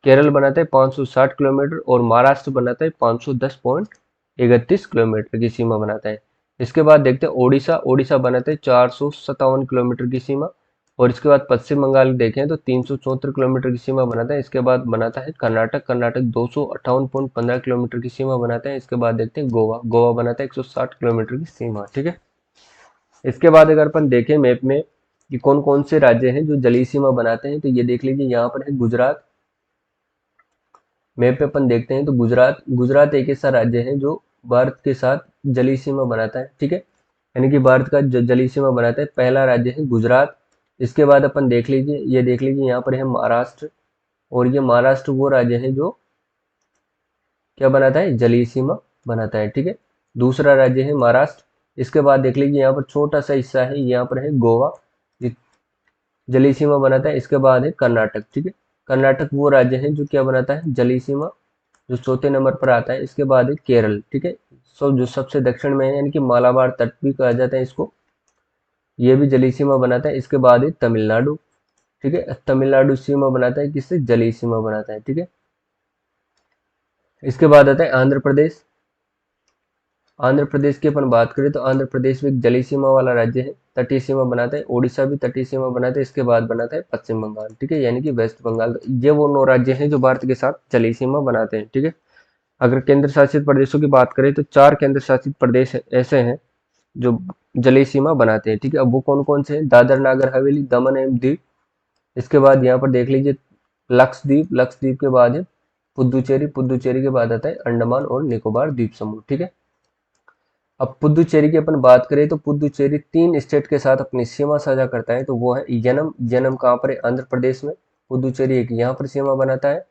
केरल बनाता है 560 किलोमीटर और महाराष्ट्र बनाता है 510.31 किलोमीटर की सीमा बनाता है। इसके बाद देखते हैं ओडिशा, ओडिशा बनाते हैं 457 किलोमीटर की सीमा। और इसके बाद पश्चिम बंगाल देखें तो 374 किलोमीटर की सीमा बनाता है। इसके बाद बनाता है कर्नाटक 258.15 किलोमीटर की सीमा बनाता है। इसके बाद देखते हैं गोवा बनाता है 160 किलोमीटर की सीमा, ठीक है। इसके बाद अगर अपन देखें मैप में कि कौन कौन से राज्य हैं जो जलीय सीमा बनाते हैं, तो ये देख लीजिए यहाँ पर है गुजरात। मैप पे अपन देखते हैं तो गुजरात एक ऐसा राज्य है जो भारत के साथ जलीय सीमा बनाता है, ठीक है। यानी कि भारत का जलीय सीमा बनाता है, पहला राज्य है गुजरात। इसके बाद अपन देख लीजिए, ये देख लीजिए यहाँ पर है महाराष्ट्र, और ये महाराष्ट्र वो राज्य है जो क्या बनाता है, जलीय सीमा बनाता है, ठीक है। दूसरा राज्य है महाराष्ट्र। इसके बाद देख लीजिए यहाँ पर छोटा सा हिस्सा है, यहाँ पर है गोवा, जलीय सीमा बनाता है। इसके बाद है कर्नाटक, ठीक है। कर्नाटक वो राज्य है जो क्या बनाता है, जलीय सीमा, जो चौथे नंबर पर आता है। इसके बाद है केरल, ठीक है। जो सबसे दक्षिण में है, यानी कि मालाबार तट भी कहा जाता है इसको, ये भी जलीय सीमा बनाता है। इसके बाद है तमिलनाडु, ठीक है। तमिलनाडु सीमा बनाता है किससे, जलीय सीमा बनाता है, ठीक है। इसके बाद आता है आंध्र प्रदेश। आंध्र प्रदेश की अपन बात करें तो आंध्र प्रदेश भी एक जलीय सीमा वाला राज्य है, तटीय सीमा बनाता है। उड़ीसा भी तटीय सीमा बनाता है। इसके बाद बनाता है पश्चिम बंगाल, ठीक है, यानी कि वेस्ट बंगाल। ये वो 9 राज्य हैं जो भारत के साथ जलीय सीमा बनाते हैं, ठीक है। अगर केंद्र शासित प्रदेशों की बात करें तो 4 केंद्र शासित प्रदेश ऐसे हैं जो जलीय सीमा बनाते हैं, ठीक है। अब वो कौन कौन से हैं, दादर नागर हवेली, दमन एवं दीव। इसके बाद यहाँ पर देख लीजिए लक्षद्वीप के बाद है पुदुचेरी के बाद आता है अंडमान और निकोबार द्वीप समूह, ठीक है। अब पुदुचेरी की अपन बात करें तो पुदुचेरी 3 स्टेट के साथ अपनी सीमा साझा करता है, तो वो है यनम कहाँ पर है, आंध्र प्रदेश में। पुदुचेरी एक यहाँ पर सीमा बनाता है।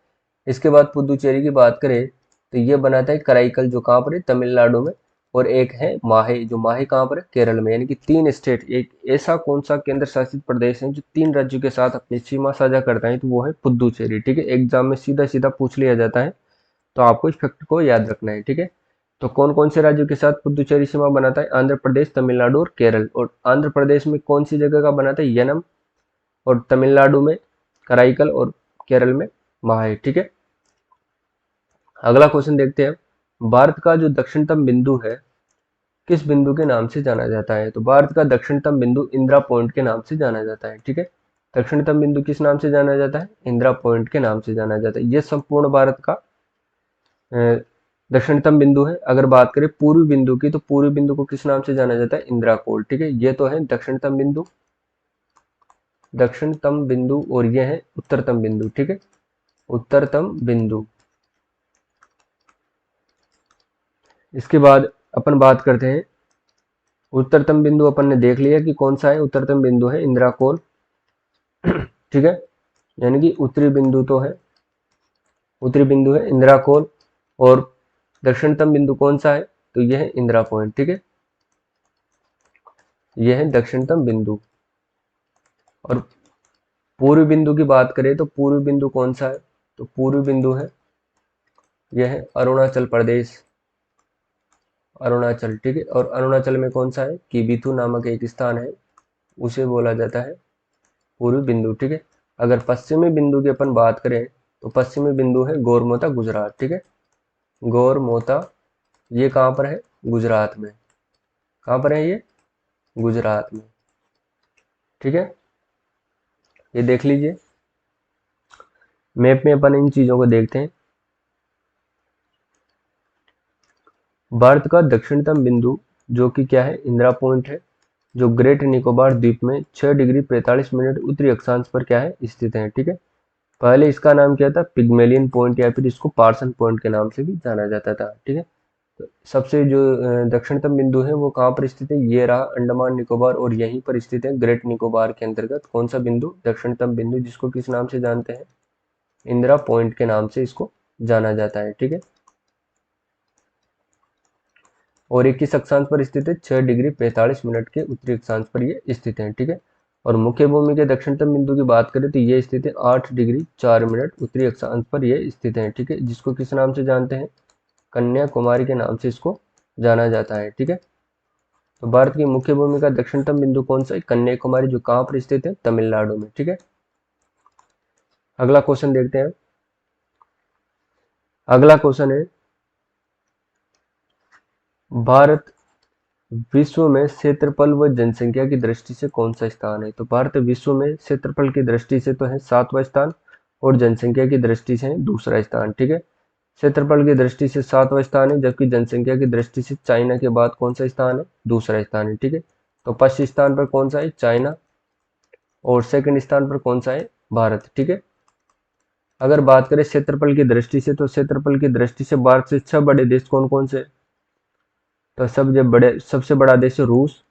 इसके बाद पुदुचेरी की बात करें तो ये बनाता है कराईकल, जो कहाँ पर है, तमिलनाडु में। और एक है माहे, जो माहे कहाँ पर है, केरल में। यानी कि 3 स्टेट, एक ऐसा कौन सा केंद्र शासित प्रदेश है जो 3 राज्यों के साथ अपनी सीमा साझा करता है, तो वो है पुदुचेरी, ठीक है। एग्जाम में सीधा सीधा पूछ लिया जाता है, तो आपको इस फैक्ट को याद रखना है, ठीक है। तो कौन कौन से राज्यों के साथ पुदुचेरी सीमा बनाता है, आंध्र प्रदेश, तमिलनाडु और केरल। और आंध्र प्रदेश में कौन सी जगह का बनाता है, यनम, और तमिलनाडु में कराईकल, और केरल में माहे, ठीक है। अगला क्वेश्चन देखते हैं, भारत का जो दक्षिणतम बिंदु है किस बिंदु के नाम से जाना जाता है। तो भारत का दक्षिणतम बिंदु इंदिरा पॉइंट के नाम से जाना जाता है, ठीक है। दक्षिणतम बिंदु किस नाम से जाना जाता है, इंदिरा पॉइंट के नाम से जाना जाता है। यह संपूर्ण भारत का दक्षिणतम बिंदु है। अगर बात करें पूर्वी बिंदु की, तो पूर्वी बिंदु को किस नाम से जाना जाता है, इंदिरा कोल, ठीक है। ये तो है दक्षिणतम बिंदु, और ये है उत्तरतम बिंदु, ठीक है, उत्तरतम बिंदु। इसके बाद अपन बात करते हैं उत्तरतम बिंदु। अपन ने देख लिया कि कौन सा है, उत्तरतम बिंदु है इंदिरा कोल, ठीक है। यानी कि उत्तरी बिंदु है इंदिरा कोल, और दक्षिणतम बिंदु कौन सा है, तो यह है इंदिरा पॉइंट, ठीक है। यह है दक्षिणतम बिंदु। और पूर्वी बिंदु की बात करें तो पूर्वी बिंदु कौन सा है, तो पूर्वी बिंदु है, यह है अरुणाचल प्रदेश, अरुणाचल, ठीक है। और अरुणाचल में कौन सा है, किबिथु नामक एक स्थान है, उसे बोला जाता है पूर्वी बिंदु, ठीक है। अगर पश्चिमी बिंदु की अपन बात करें तो पश्चिमी बिंदु है गोरमोता, गुजरात, ठीक है। गोरमोता, ये कहाँ पर है, गुजरात में। कहाँ पर है ये, गुजरात में, ठीक है। ये देख लीजिए, मैप में अपन इन चीजों को देखते हैं। भारत का दक्षिणतम बिंदु जो कि क्या है, इंदिरा पॉइंट है, जो ग्रेट निकोबार द्वीप में 6 डिग्री 45 मिनट उत्तरी अक्षांश पर क्या है, स्थित है, ठीक है। पहले इसका नाम क्या था, पिग्मेलियन पॉइंट, या फिर इसको पार्सन पॉइंट के नाम से भी जाना जाता था, ठीक है। तो सबसे जो दक्षिणतम बिंदु है वो कहाँ पर स्थित है, ये रहा अंडमान निकोबार, और यहीं पर स्थित है ग्रेट निकोबार के अंतर्गत कौन सा बिंदु, दक्षिणतम बिंदु, जिसको किस नाम से जानते हैं, इंदिरा पॉइंट के नाम से इसको जाना जाता है, ठीक है। और 21 अक्षांश पर स्थित है, 6 डिग्री 45 मिनट के उत्तरी अक्षांश पर ये स्थित है, ठीक है। और मुख्य भूमि के दक्षिणतम बिंदु की बात करें तो ये स्थित है 8 डिग्री 4 मिनट उत्तरी अक्षांश पर ये स्थित है, ठीक है, जिसको किस नाम से जानते हैं, कन्याकुमारी के नाम से इसको जाना जाता है, ठीक है। तो भारत की मुख्य भूमि का दक्षिणतम बिंदु कौन सा है, कन्याकुमारी, जो कहाँ पर स्थित है, तमिलनाडु में, ठीक है। अगला क्वेश्चन देखते हैं। अगला क्वेश्चन है, भारत विश्व में क्षेत्रफल व जनसंख्या की दृष्टि से कौन सा स्थान है? तो भारत विश्व में क्षेत्रफल की दृष्टि से तो है 7वां स्थान और जनसंख्या की दृष्टि से है दूसरा स्थान। ठीक है, क्षेत्रफल की दृष्टि से 7वां स्थान है, जबकि जनसंख्या की दृष्टि से चाइना के बाद कौन सा स्थान है? दूसरा स्थान है। ठीक है, तो फर्स्ट स्थान पर कौन सा है? चाइना, और सेकंड स्थान पर कौन सा है? भारत। ठीक है, अगर बात करें क्षेत्रफल की दृष्टि से, तो क्षेत्रफल की दृष्टि से भारत से 6 बड़े देश कौन कौन से? तो सबसे बड़ा देश है रूस,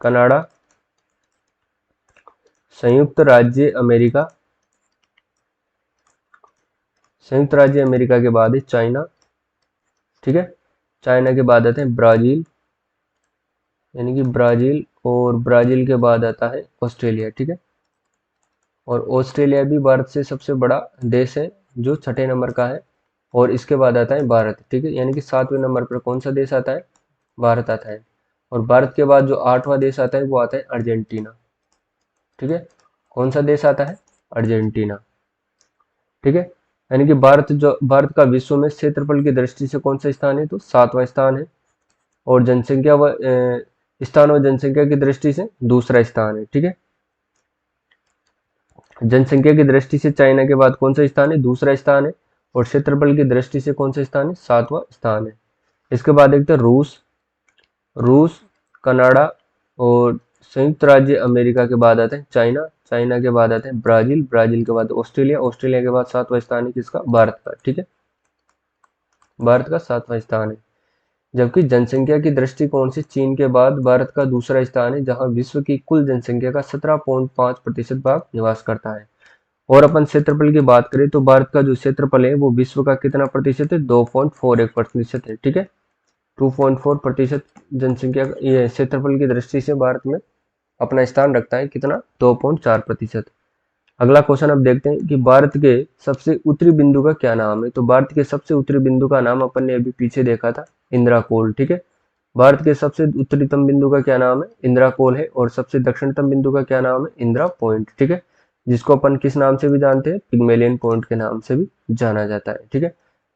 कनाडा, संयुक्त राज्य अमेरिका, संयुक्त राज्य अमेरिका के बाद है चाइना। ठीक है, चाइना के बाद आते हैं ब्राजील, यानी कि ब्राजील, और ब्राजील के बाद आता है ऑस्ट्रेलिया। ठीक है, और ऑस्ट्रेलिया भी भारत से सबसे बड़ा देश है जो 6ठे नंबर का है, और इसके बाद आता है भारत। ठीक है, यानी कि 7वें नंबर पर कौन सा देश आता है? भारत आता है। और भारत के बाद जो 8वां देश आता है वो आता है अर्जेंटीना। ठीक है, कौन सा देश आता है? अर्जेंटीना। ठीक है, यानी कि भारत का विश्व में क्षेत्रफल की दृष्टि से कौन सा स्थान है? तो 7वां स्थान है, और जनसंख्या व स्थान व जनसंख्या की दृष्टि से दूसरा स्थान है। ठीक है, जनसंख्या की दृष्टि से चाइना के बाद कौन सा स्थान है? दूसरा स्थान है, और क्षेत्रफल की दृष्टि से कौन सा स्थान है? 7वां स्थान है। इसके बाद देखते हैं रूस, कनाडा, और संयुक्त राज्य अमेरिका के बाद आते हैं चाइना, चाइना के बाद आते हैं ब्राजील, ब्राजील के बाद ऑस्ट्रेलिया, ऑस्ट्रेलिया के बाद 7वां स्थान है किसका? भारत का। ठीक है, भारत का 7वां स्थान है। जबकि जनसंख्या की दृष्टिकोण से चीन के बाद भारत का दूसरा स्थान है, जहां विश्व की कुल जनसंख्या का 17.5% भाग निवास करता है। और अपन क्षेत्रफल की बात करें तो भारत का जो क्षेत्रफल है वो विश्व का कितना प्रतिशत है? 2.41% है। ठीक है, 2.4% जनसंख्या ये क्षेत्रफल की दृष्टि से भारत में अपना स्थान रखता है। कितना? 2.4%। अगला क्वेश्चन अब देखते हैं कि भारत के सबसे उत्तरी बिंदु का क्या नाम है? तो भारत के सबसे उत्तरी बिंदु का नाम अपन ने अभी पीछे देखा था, इंदिरा कोल। ठीक है, भारत के सबसे उत्तरीतम बिंदु का क्या नाम है? इंदिरा कोल है। और सबसे दक्षिणतम बिंदु का क्या नाम है? इंदिरा पॉइंट। ठीक है, जिसको अपन किस नाम से भी जानते हैं? पिग्मेलियन पॉइंट के नाम से भी जाना जाता है। ठीक है,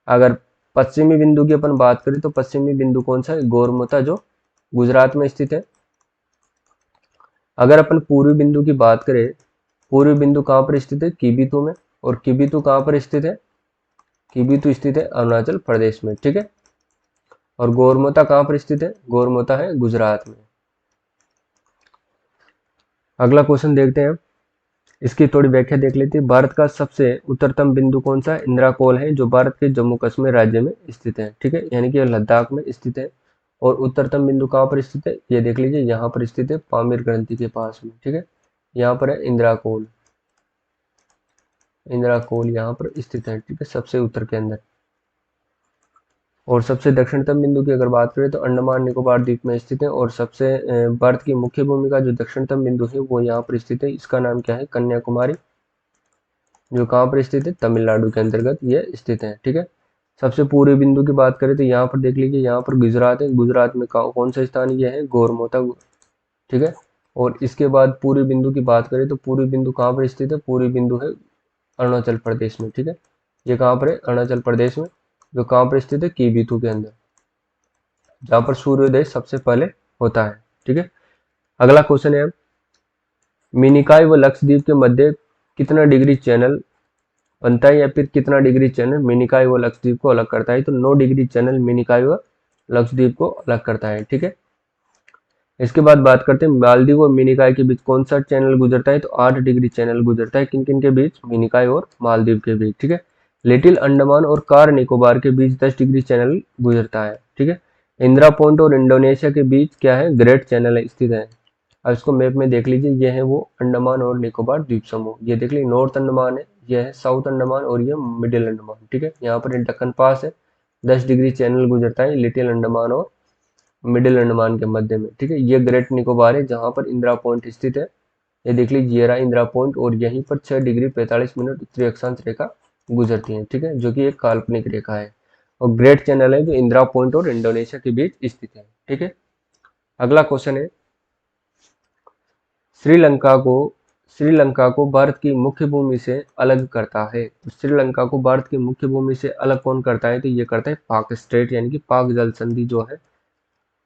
अगर पश्चिमी बिंदु की अपन बात करें तो पश्चिमी बिंदु कौन सा है? गोरमुता, जो गुजरात में स्थित है। अगर अपन पूर्वी बिंदु की बात करें, पूर्वी बिंदु कहाँ पर स्थित है? किबिथु में। और किबिथु कहाँ पर स्थित है? किबिथु स्थित है अरुणाचल प्रदेश में। ठीक है, और गोरमुता कहाँ पर स्थित है? गोरमुता है गुजरात में। अगला क्वेश्चन देखते हैं, इसकी थोड़ी व्याख्या देख लेते हैं। भारत का सबसे उत्तरतम बिंदु कौन सा है? इंदिरा कोल है, जो भारत के जम्मू कश्मीर राज्य में स्थित है। ठीक है, यानी कि लद्दाख में स्थित है। और उत्तरतम बिंदु कहाँ पर स्थित है? ये देख लीजिए, यहाँ पर स्थित है, पामीर ग्रंथि के पास में। ठीक है, यहाँ पर है इंदिरा कोल, इंदिरा कोल यहाँ पर स्थित है। ठीक है, सबसे उत्तर के अंदर। और सबसे दक्षिणतम बिंदु की अगर बात करें तो अंडमान निकोबार द्वीप में स्थित है। और सबसे भारत की मुख्य भूमि का जो दक्षिणतम बिंदु है वो यहाँ पर स्थित है, इसका नाम क्या है? कन्याकुमारी, जो कहाँ पर स्थित है? तमिलनाडु के अंतर्गत ये स्थित है। ठीक है, सबसे पूर्वी बिंदु की बात करें तो यहाँ पर देख लीजिए, यहाँ पर गुजरात है, गुजरात में कौन सा स्थान? ये है गोरमोता। ठीक है, और इसके बाद पूर्वी बिंदु की बात करें तो पूर्वी बिंदु कहाँ पर स्थित है? पूर्वी बिंदु है अरुणाचल प्रदेश में। ठीक है, ये कहाँ पर है? अरुणाचल प्रदेश में, जो कहाँ पर स्थित है? कीबीथू के अंदर, जहाँ पर सूर्योदय सबसे पहले होता है। ठीक है, अगला क्वेश्चन है, मिनिकॉय व लक्षद्वीप के मध्य कितना डिग्री चैनल बनता है, या फिर कितना डिग्री चैनल मिनिकॉय व लक्षद्वीप को अलग करता है? तो 9 डिग्री चैनल मिनिकॉय व लक्षद्वीप को अलग करता है। ठीक है, इसके बाद बात करते हैं मालदीव और मिनिकॉय के बीच कौन सा चैनल गुजरता है? तो 8 डिग्री चैनल गुजरता है। किन किन के बीच? मिनिकॉय और मालदीव के बीच। ठीक है, लिटिल अंडमान और कार निकोबार के बीच 10 डिग्री चैनल गुजरता है। ठीक है, इंदिरा पॉइंट और इंडोनेशिया के बीच क्या है? ग्रेट चैनल स्थित है। अब इसको मैप में देख लीजिए, ये है वो अंडमान और निकोबार द्वीप समूह। ये देख लीजिए, नॉर्थ अंडमान है, ये है साउथ अंडमान, और ये मिडिल अंडमान। ठीक है, यहाँ पर दक्कन पास है, 10 डिग्री चैनल गुजरता है लिटिल अंडमान और मिडिल अंडमान के मध्य में। ठीक है, ये ग्रेट निकोबार है जहां पर इंदिरा पॉइंट स्थित है। ये देख लीजिए, ये रहा इंदिरा पॉइंट, और यहीं पर 6 डिग्री 45 मिनट उत्तरी अक्षांश रेखा गुजरती है। ठीक है, जो कि एक काल्पनिक रेखा है। और ग्रेट चैनल है जो इंदिरा पॉइंट और इंडोनेशिया के बीच स्थित है। ठीक है, अगला क्वेश्चन है, श्रीलंका को श्रीलंका को भारत की मुख्य भूमि से अलग करता है। तो श्रीलंका को भारत की मुख्य भूमि से अलग कौन करता है? तो ये करता है पाक स्ट्रेट, यानी कि पाक जल संधि जो है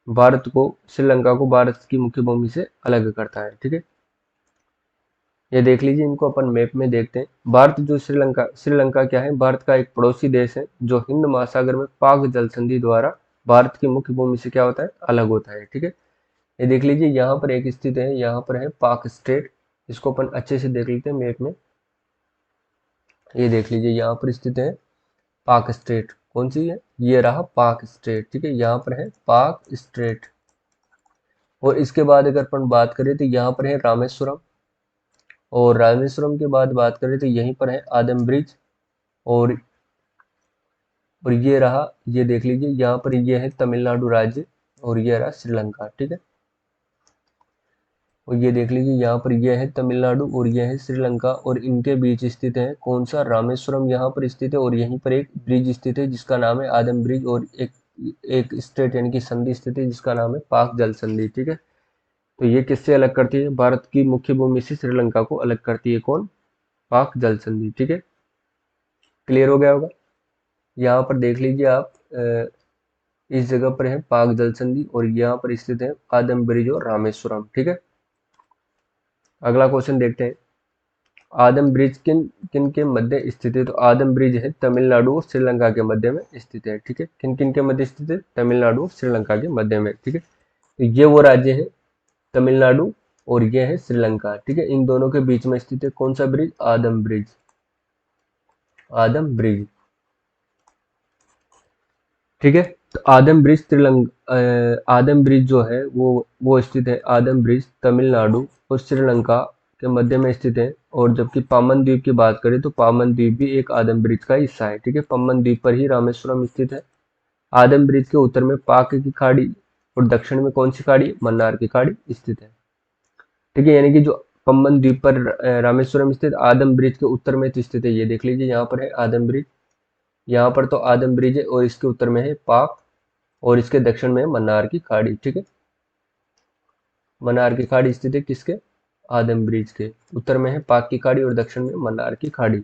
भारत को, श्रीलंका को भारत की मुख्य भूमि से अलग करता है। ठीक है, ये देख लीजिए, इनको अपन मैप में देखते हैं। भारत जो श्रीलंका क्या है, भारत का एक पड़ोसी देश है जो हिंद महासागर में पाक जल संधि द्वारा भारत की मुख्य भूमि से क्या होता है, अलग होता है। ठीक है, ये देख लीजिए, यहाँ पर एक स्थित है, यहाँ पर है पाक स्टेट। इसको अपन अच्छे से देख लेते हैं मैप में। ये देख लीजिए, यहाँ पर स्थित है पाक स्टेट। कौन सी है, ये रहा पाक स्टेट। ठीक है, यहाँ पर है पाक स्टेट। और इसके बाद अगर अपन बात करें तो यहाँ पर है रामेश्वरम, और रामेश्वरम के बाद बात करें तो यहीं पर है आदम ब्रिज। और ये रहा, ये देख लीजिए, यहाँ पर ये है तमिलनाडु राज्य, और ये रहा श्रीलंका। ठीक है, और ये देख लीजिए, यहाँ पर ये है तमिलनाडु और ये है श्रीलंका, और इनके बीच स्थित है कौन सा, रामेश्वरम यहाँ पर स्थित है। और यहीं पर एक ब्रिज स्थित है जिसका नाम है आदम ब्रिज, और एक स्टेट यानी कि संधि स्थित है जिसका नाम है पाक जल संधि। ठीक है, तो ये किससे अलग करती है, भारत की मुख्य भूमि से श्रीलंका को अलग करती है कौन, पाक जल संधि। ठीक है, क्लियर हो गया होगा। यहाँ पर देख लीजिए आप, इस जगह पर है पाक जल संधि, और यहाँ पर स्थित है आदम ब्रिज और रामेश्वरम। ठीक है, अगला क्वेश्चन देखते हैं। आदम ब्रिज किन किन के मध्य स्थित है, तो आदम ब्रिज है तमिलनाडु और श्रीलंका के मध्य में स्थित है। ठीक है, किन किन के मध्य स्थित है, तमिलनाडु और श्रीलंका के मध्य में। ठीक है, तो ये वो राज्य है तमिलनाडु, और ये है श्रीलंका। ठीक है, इन दोनों के बीच में स्थित है कौन सा ब्रिज, आदम ब्रिज, आदम ब्रिज। ठीक है, तो आदम ब्रिज आदम ब्रिज जो है वो स्थित है, आदम ब्रिज तमिलनाडु और श्रीलंका के मध्य में स्थित है। और जबकि पामन द्वीप की बात करें तो पामन द्वीप भी एक आदम ब्रिज का हिस्सा है। ठीक है, पामन द्वीप पर ही रामेश्वरम स्थित है। आदम ब्रिज के उत्तर में पाक की खाड़ी, और दक्षिण में कौन सी खाड़ी, मन्नार की खाड़ी स्थित है। ठीक है, यानी कि जो पम्बन द्वीप पर रामेश्वरम स्थित आदम ब्रिज के उत्तर में स्थित है। ये देख लीजिए, यहाँ पर है आदम ब्रिज, यहाँ पर तो आदम ब्रिज है, और इसके उत्तर में है पाक, और इसके दक्षिण में है मन्नार की खाड़ी। ठीक है, मन्नार की खाड़ी स्थित है किसके, आदम ब्रिज के उत्तर में है पाक की खाड़ी, और दक्षिण में मन्नार की खाड़ी।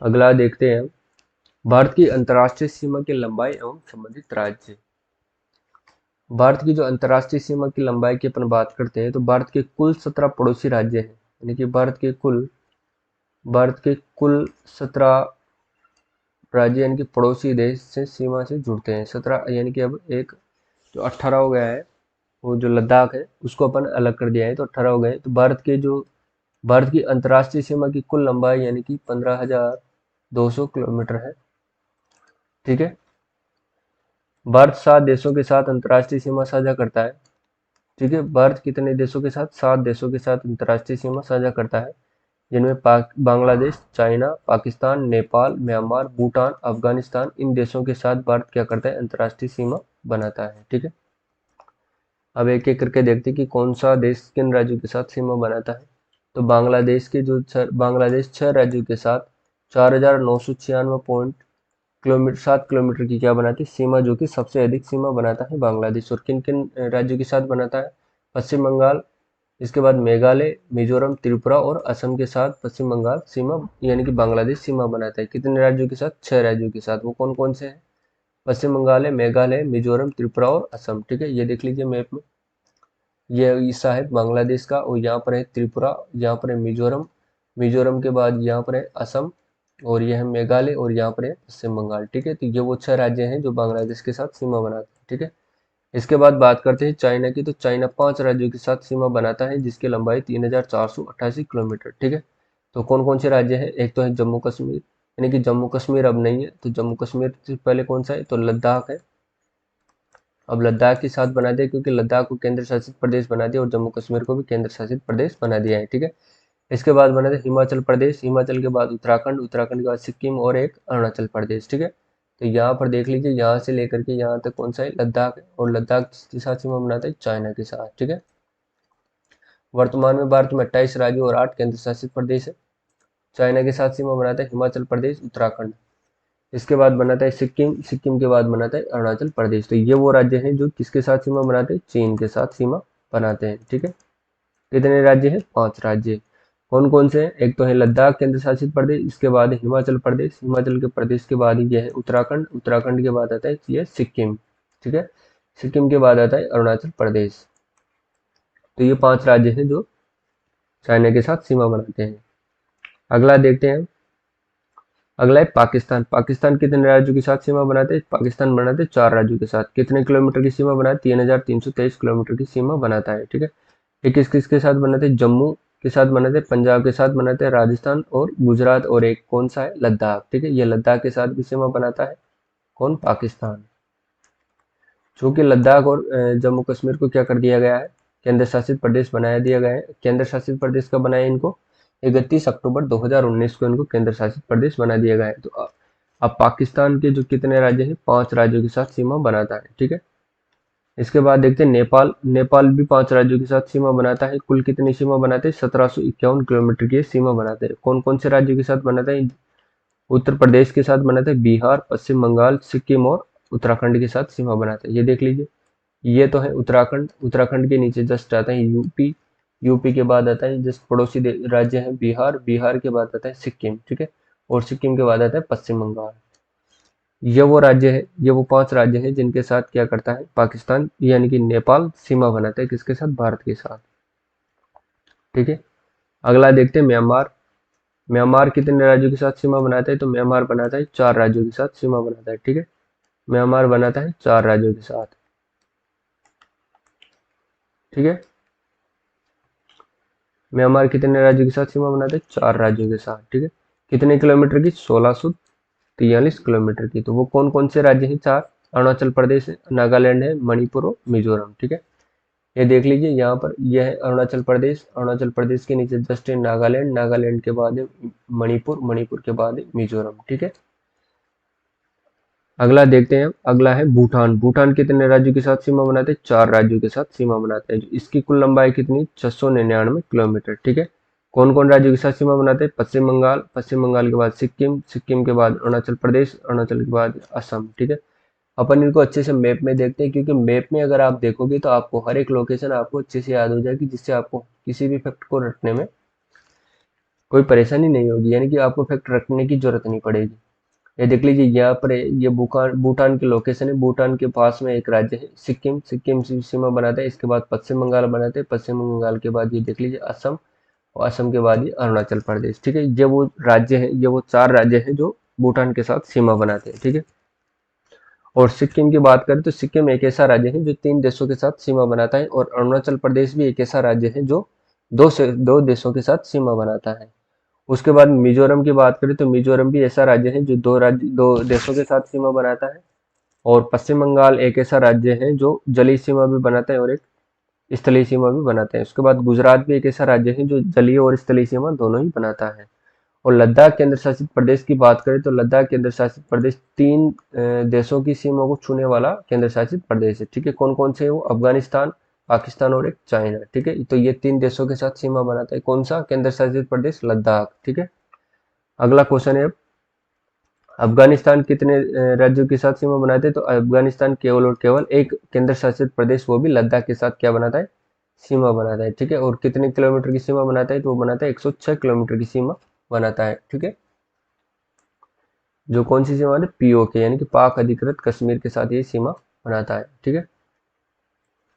अगला देखते हैं, भारत की अंतर्राष्ट्रीय सीमा की लंबाई एवं संबंधित राज्य। भारत की जो अंतर्राष्ट्रीय सीमा की लंबाई की अपन बात करते हैं, तो भारत के कुल 17 पड़ोसी राज्य हैं, यानी कि भारत के कुल 17 राज्य यानी कि पड़ोसी देश से सीमा से जुड़ते हैं। 17 यानी कि अब एक जो 18 हो गया है, वो जो लद्दाख है उसको अपन अलग कर दिया है, तो 18 हो गए। तो भारत की अंतर्राष्ट्रीय सीमा की कुल लंबाई यानी कि 15,200 किलोमीटर है। ठीक है, भारत 7 देशों के साथ अंतर्राष्ट्रीय सीमा साझा करता है। ठीक है, भारत कितने देशों के साथ, 7 देशों के साथ अंतर्राष्ट्रीय सीमा साझा करता है, जिनमें बांग्लादेश, चाइना, पाकिस्तान, नेपाल, म्यांमार, भूटान, अफगानिस्तान, इन देशों के साथ भारत क्या करता है, अंतर्राष्ट्रीय सीमा बनाता है। ठीक है, अब एक एक करके देखते हैं कि कौन सा देश किन राज्यों के साथ सीमा बनाता है। तो बांग्लादेश 6 राज्यों के साथ 4,996 किलोमीटर 7 किलोमीटर की क्या बनाती है, सीमा, जो कि सबसे अधिक सीमा बनाता है बांग्लादेश। और किन किन राज्यों के साथ बनाता है, पश्चिम बंगाल, इसके बाद मेघालय, मिजोरम, त्रिपुरा और असम के साथ पश्चिम बंगाल सीमा यानी कि बांग्लादेश सीमा बनाता है। कितने राज्यों के साथ, 6 राज्यों के साथ। वो कौन कौन से हैं, पश्चिम बंगाल है, मेघालय, मिजोरम, त्रिपुरा और असम। ठीक है, ये देख लीजिए मैप में, ये हिस्सा है बांग्लादेश का, और यहाँ पर है त्रिपुरा, यहाँ पर है मिजोरम, मिजोरम के बाद यहाँ पर है असम, और यह है मेघालय, और यहाँ पर है पश्चिम बंगाल। ठीक है, तो ये वो 6 राज्य हैं जो बांग्लादेश के साथ सीमा बनाते हैं। ठीक है, इसके बाद बात करते हैं चाइना की। तो चाइना 5 राज्यों के साथ सीमा बनाता है जिसकी लंबाई 3,488 किलोमीटर। ठीक है, तो कौन कौन से राज्य हैं, एक तो है जम्मू कश्मीर, यानी कि जम्मू कश्मीर अब नहीं है, तो जम्मू कश्मीर से पहले कौन सा है, तो लद्दाख है। अब लद्दाख के साथ बना दिया क्योंकि लद्दाख को केंद्र शासित प्रदेश बना दिया, और जम्मू कश्मीर को भी केंद्र शासित प्रदेश बना दिया है। ठीक है, इसके बाद बना था हिमाचल प्रदेश, हिमाचल के बाद उत्तराखंड, उत्तराखंड के बाद सिक्किम, और एक अरुणाचल प्रदेश। ठीक है, तो यहाँ पर देख लीजिए, यहाँ से लेकर के यहाँ तक कौन सा है, लद्दाख है, और लद्दाख के साथ सीमा बनाता है चाइना के साथ। ठीक है, वर्तमान में भारत में 28 राज्य और 8 केंद्र शासित प्रदेश है। चाइना के साथ सीमा बनाता है हिमाचल प्रदेश, उत्तराखंड, इसके बाद बनाता है सिक्किम, सिक्किम के बाद बनाता है अरुणाचल प्रदेश। तो ये वो राज्य हैं जो किसके साथ सीमा बनाते हैं, चीन के साथ सीमा बनाते हैं। ठीक है, कितने राज्य हैं, 5 राज्य। कौन कौन से हैं? एक तो है लद्दाख केंद्र शासित प्रदेश, इसके बाद है हिमाचल प्रदेश, हिमाचल के प्रदेश के बाद ये है उत्तराखंड, उत्तराखंड के बाद आता है ये सिक्किम, ठीक है। सिक्किम के बाद आता है अरुणाचल प्रदेश। तो ये 5 राज्य हैं जो चाइना के साथ सीमा बनाते हैं। अगला देखते हैं, अगला है पाकिस्तान। पाकिस्तान कितने राज्यों के साथ सीमा बनाते हैं? पाकिस्तान बनाते हैं 4 राज्यों के साथ। कितने किलोमीटर की सीमा बनाते हैं? 3323 किलोमीटर की सीमा बनाता है, ठीक है। ये किस किस के साथ बनाते हैं? जम्मू के साथ बनाते हैं, पंजाब के साथ बनाते हैं, राजस्थान और गुजरात, और एक कौन सा है? लद्दाख, ठीक है। ये लद्दाख के साथ भी सीमा बनाता है कौन? पाकिस्तान। चूंकि लद्दाख और जम्मू कश्मीर को क्या कर दिया गया है? केंद्र शासित प्रदेश बनाया दिया गया है। केंद्र शासित प्रदेश कब बनाया इनको? 31 अक्टूबर 2019 को इनको केंद्र शासित प्रदेश बना दिया गया है। तो अब पाकिस्तान के जो कितने राज्य हैं? 5 राज्यों के साथ सीमा बनाता है, ठीक है। इसके बाद देखते हैं नेपाल। नेपाल भी 5 राज्यों के साथ सीमा बनाता है। कुल कितनी सीमा बनाते हैं? 1751 किलोमीटर की सीमा बनाते हैं। कौन कौन से राज्यों के साथ बनाता है? उत्तर प्रदेश के साथ बनाते हैं, बिहार, पश्चिम बंगाल, सिक्किम और उत्तराखंड के साथ सीमा बनाते हैं। ये देख लीजिए, ये तो है उत्तराखंड। उत्तराखंड के नीचे जस्ट आता है यूपी, यूपी के बाद आता है जस्ट पड़ोसी राज्य है बिहार, बिहार के बाद आता है सिक्किम, ठीक है। और सिक्किम के बाद आता है पश्चिम बंगाल। ये वो राज्य है, ये वो 5 राज्य हैं जिनके साथ क्या करता है पाकिस्तान यानी कि नेपाल सीमा बनाता है, किसके साथ? भारत के साथ, ठीक है। अगला देखते हैं म्यांमार। म्यांमार कितने राज्यों के साथ सीमा बनाता है? तो म्यांमार बनाता है 4 राज्यों के साथ सीमा बनाता है, ठीक है। म्यांमार बनाता है 4 राज्यों के साथ, ठीक है। म्यांमार कितने राज्यों के साथ सीमा बनाता है? 4 राज्यों के साथ, ठीक है। कितने किलोमीटर की? 1643 किलोमीटर की। तो वो कौन कौन से राज्य हैं? 4। अरुणाचल प्रदेश है, नागालैंड है, मणिपुर और मिजोरम, ठीक है। ये देख लीजिए यहाँ पर, यह है अरुणाचल प्रदेश, अरुणाचल प्रदेश के नीचे जस्ट है नागालैंड, नागालैंड के बाद है मणिपुर, मणिपुर के बाद है मिजोरम, ठीक है। अगला देखते हैं, अगला है भूटान। भूटान कितने राज्यों के साथ सीमा बनाते हैं? 4 राज्यों के साथ सीमा बनाते हैं। इसकी कुल लंबाई कितनी? 699 किलोमीटर, ठीक है। कौन कौन राज्यों के साथ सीमा बनाते हैं? पश्चिम बंगाल, पश्चिम बंगाल के बाद सिक्किम, सिक्किम के बाद अरुणाचल प्रदेश, अरुणाचल के बाद असम, ठीक है। अपन इनको अच्छे से मैप में देखते हैं, क्योंकि मैप में अगर आप देखोगे तो आपको हर एक लोकेशन आपको अच्छे से याद हो जाएगी, जिससे आपको किसी भी फैक्ट को रटने में कोई परेशानी नहीं होगी, यानी कि आपको फैक्ट रटने की जरूरत नहीं पड़ेगी। ये देख लीजिए यहाँ पर ये भूटान की लोकेशन है। भूटान के पास में एक राज्य है सिक्किम, सिक्किम से सीमा बनाता है। इसके बाद पश्चिम बंगाल बनाते हैं, पश्चिम बंगाल के बाद ये देख लीजिए असम, और असम के बाद ये अरुणाचल प्रदेश, ठीक है। ये वो राज्य है, ये वो 4 राज्य हैं जो भूटान के साथ सीमा बनाते हैं, ठीक है। और सिक्किम की बात करें तो सिक्किम एक ऐसा राज्य है जो 3 देशों के साथ सीमा बनाता है, और अरुणाचल प्रदेश भी एक ऐसा राज्य है जो 2 देशों के साथ सीमा बनाता है। उसके बाद मिजोरम की बात करें तो मिजोरम भी ऐसा राज्य है जो 2 देशों के साथ सीमा बनाता है। और पश्चिम बंगाल एक ऐसा राज्य है जो जलीय सीमा भी बनाता है और एक स्थलीय सीमा भी बनाता है। उसके बाद गुजरात भी एक ऐसा राज्य है जो जलीय और स्थलीय सीमा दोनों ही बनाता है। और लद्दाख केंद्र शासित प्रदेश की बात करें तो लद्दाख केंद्र शासित प्रदेश 3 देशों की सीमा को छूने वाला केंद्र शासित प्रदेश है, ठीक है। कौन कौन से? वो अफगानिस्तान, पाकिस्तान और एक चाइना, ठीक है। तो ये 3 देशों के साथ सीमा बनाता है कौन सा केंद्र शासित प्रदेश? लद्दाख, ठीक है। अगला क्वेश्चन है, अफगानिस्तान कितने राज्यों के साथ सीमा बनाते हैं? तो अफगानिस्तान केवल और केवल एक केंद्र शासित प्रदेश, वो भी लद्दाख के साथ क्या बनाता है? सीमा बनाता है, ठीक है। और कितने किलोमीटर की सीमा बनाता है? तो वो बनाता है 106 किलोमीटर की सीमा बनाता है, ठीक है। जो कौन सी सीमा है? पीओके यानी कि पाक अधिकृत कश्मीर के साथ ये सीमा बनाता है, ठीक है।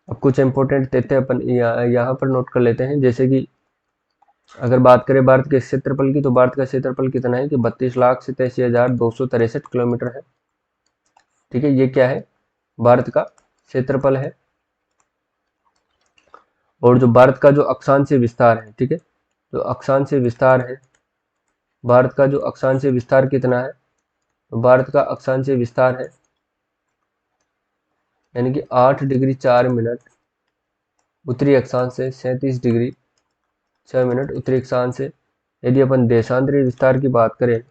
अब कुछ इंपॉर्टेंट तथ्य अपन यहाँ पर नोट कर लेते हैं, जैसे कि अगर बात करें भारत के क्षेत्रफल की, तो भारत का क्षेत्रफल कितना है कि 32,87,263 किलोमीटर है, ठीक है। ये क्या है? भारत का क्षेत्रफल है। और जो भारत का जो अक्षांश विस्तार है, ठीक है, जो अक्षांश विस्तार है, भारत का जो अक्षांश विस्तार कितना है? तो भारत का अक्षांश विस्तार है यानी कि 8 डिग्री 4 मिनट उत्तरी अक्षांश से, 37 डिग्री 6 मिनट उत्तरी अक्षांश से। यदि अपन देशांतरीय विस्तार की बात करें,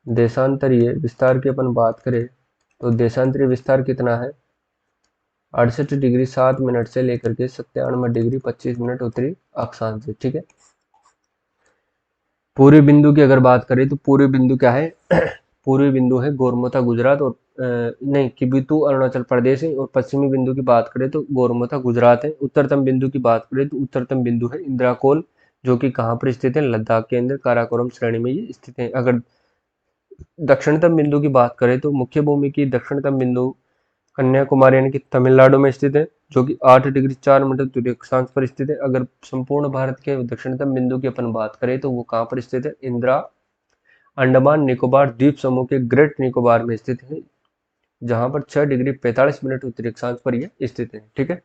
देशांतरीय विस्तार की अपन बात करें तो देशांतरीय विस्तार कितना है? 68 डिग्री 7 मिनट से लेकर के 97 डिग्री 25 मिनट उत्तरी अक्षांश से, ठीक है। पूर्वी बिंदु की अगर बात करें तो पूर्वी बिंदु क्या है? पूर्वी बिंदु है गोरमुथा गुजरात, और नहीं, किबितू अरुणाचल प्रदेश है। और पश्चिमी बिंदु की बात करें तो गोरमुथा गुजरात है। उत्तरतम बिंदु की बात करें तो उत्तरतम बिंदु है इंद्राकोल, जो कि कहाँ पर स्थित है, लद्दाख के अंदर काराकोरम श्रेणी में ये स्थित है। अगर दक्षिणतम बिंदु की बात करें तो मुख्य भूमि की दक्षिणतम बिंदु कन्याकुमारी यानी कि तमिलनाडु में स्थित है, जो कि 8 डिग्री 4 मिनट उत्तरी अक्षांश पर स्थित है। अगर संपूर्ण भारत के दक्षिणतम बिंदु की अपन बात करें तो वो कहाँ पर स्थित है, इंदिरा अंडमान निकोबार द्वीप समूह के ग्रेट निकोबार में स्थित है, जहां पर 6 डिग्री 45 मिनट उत्तरी अक्षांश पर यह स्थित है। ठीक है,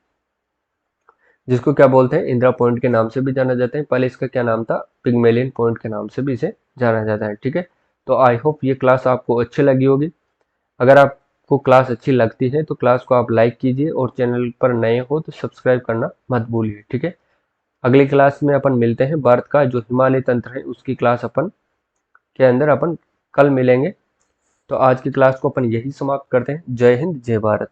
जिसको क्या बोलते हैं, इंदिरा पॉइंट के नाम से भी जाना जाता है। पहले इसका क्या नाम था, पिग्मेलियन पॉइंट के नाम से भी इसे जाना जाता है। ठीक है, तो आई होप ये क्लास आपको अच्छी लगी होगी। अगर आपको क्लास अच्छी लगती है तो क्लास को आप लाइक कीजिए और चैनल पर नए हो तो सब्सक्राइब करना मत भूलिए। ठीक है, अगली क्लास में अपन मिलते हैं, भारत का जो हिमालय तंत्र है उसकी क्लास अपन के अंदर अपन कल मिलेंगे। तो आज की क्लास को अपन यही समाप्त करते हैं। जय हिंद, जय भारत।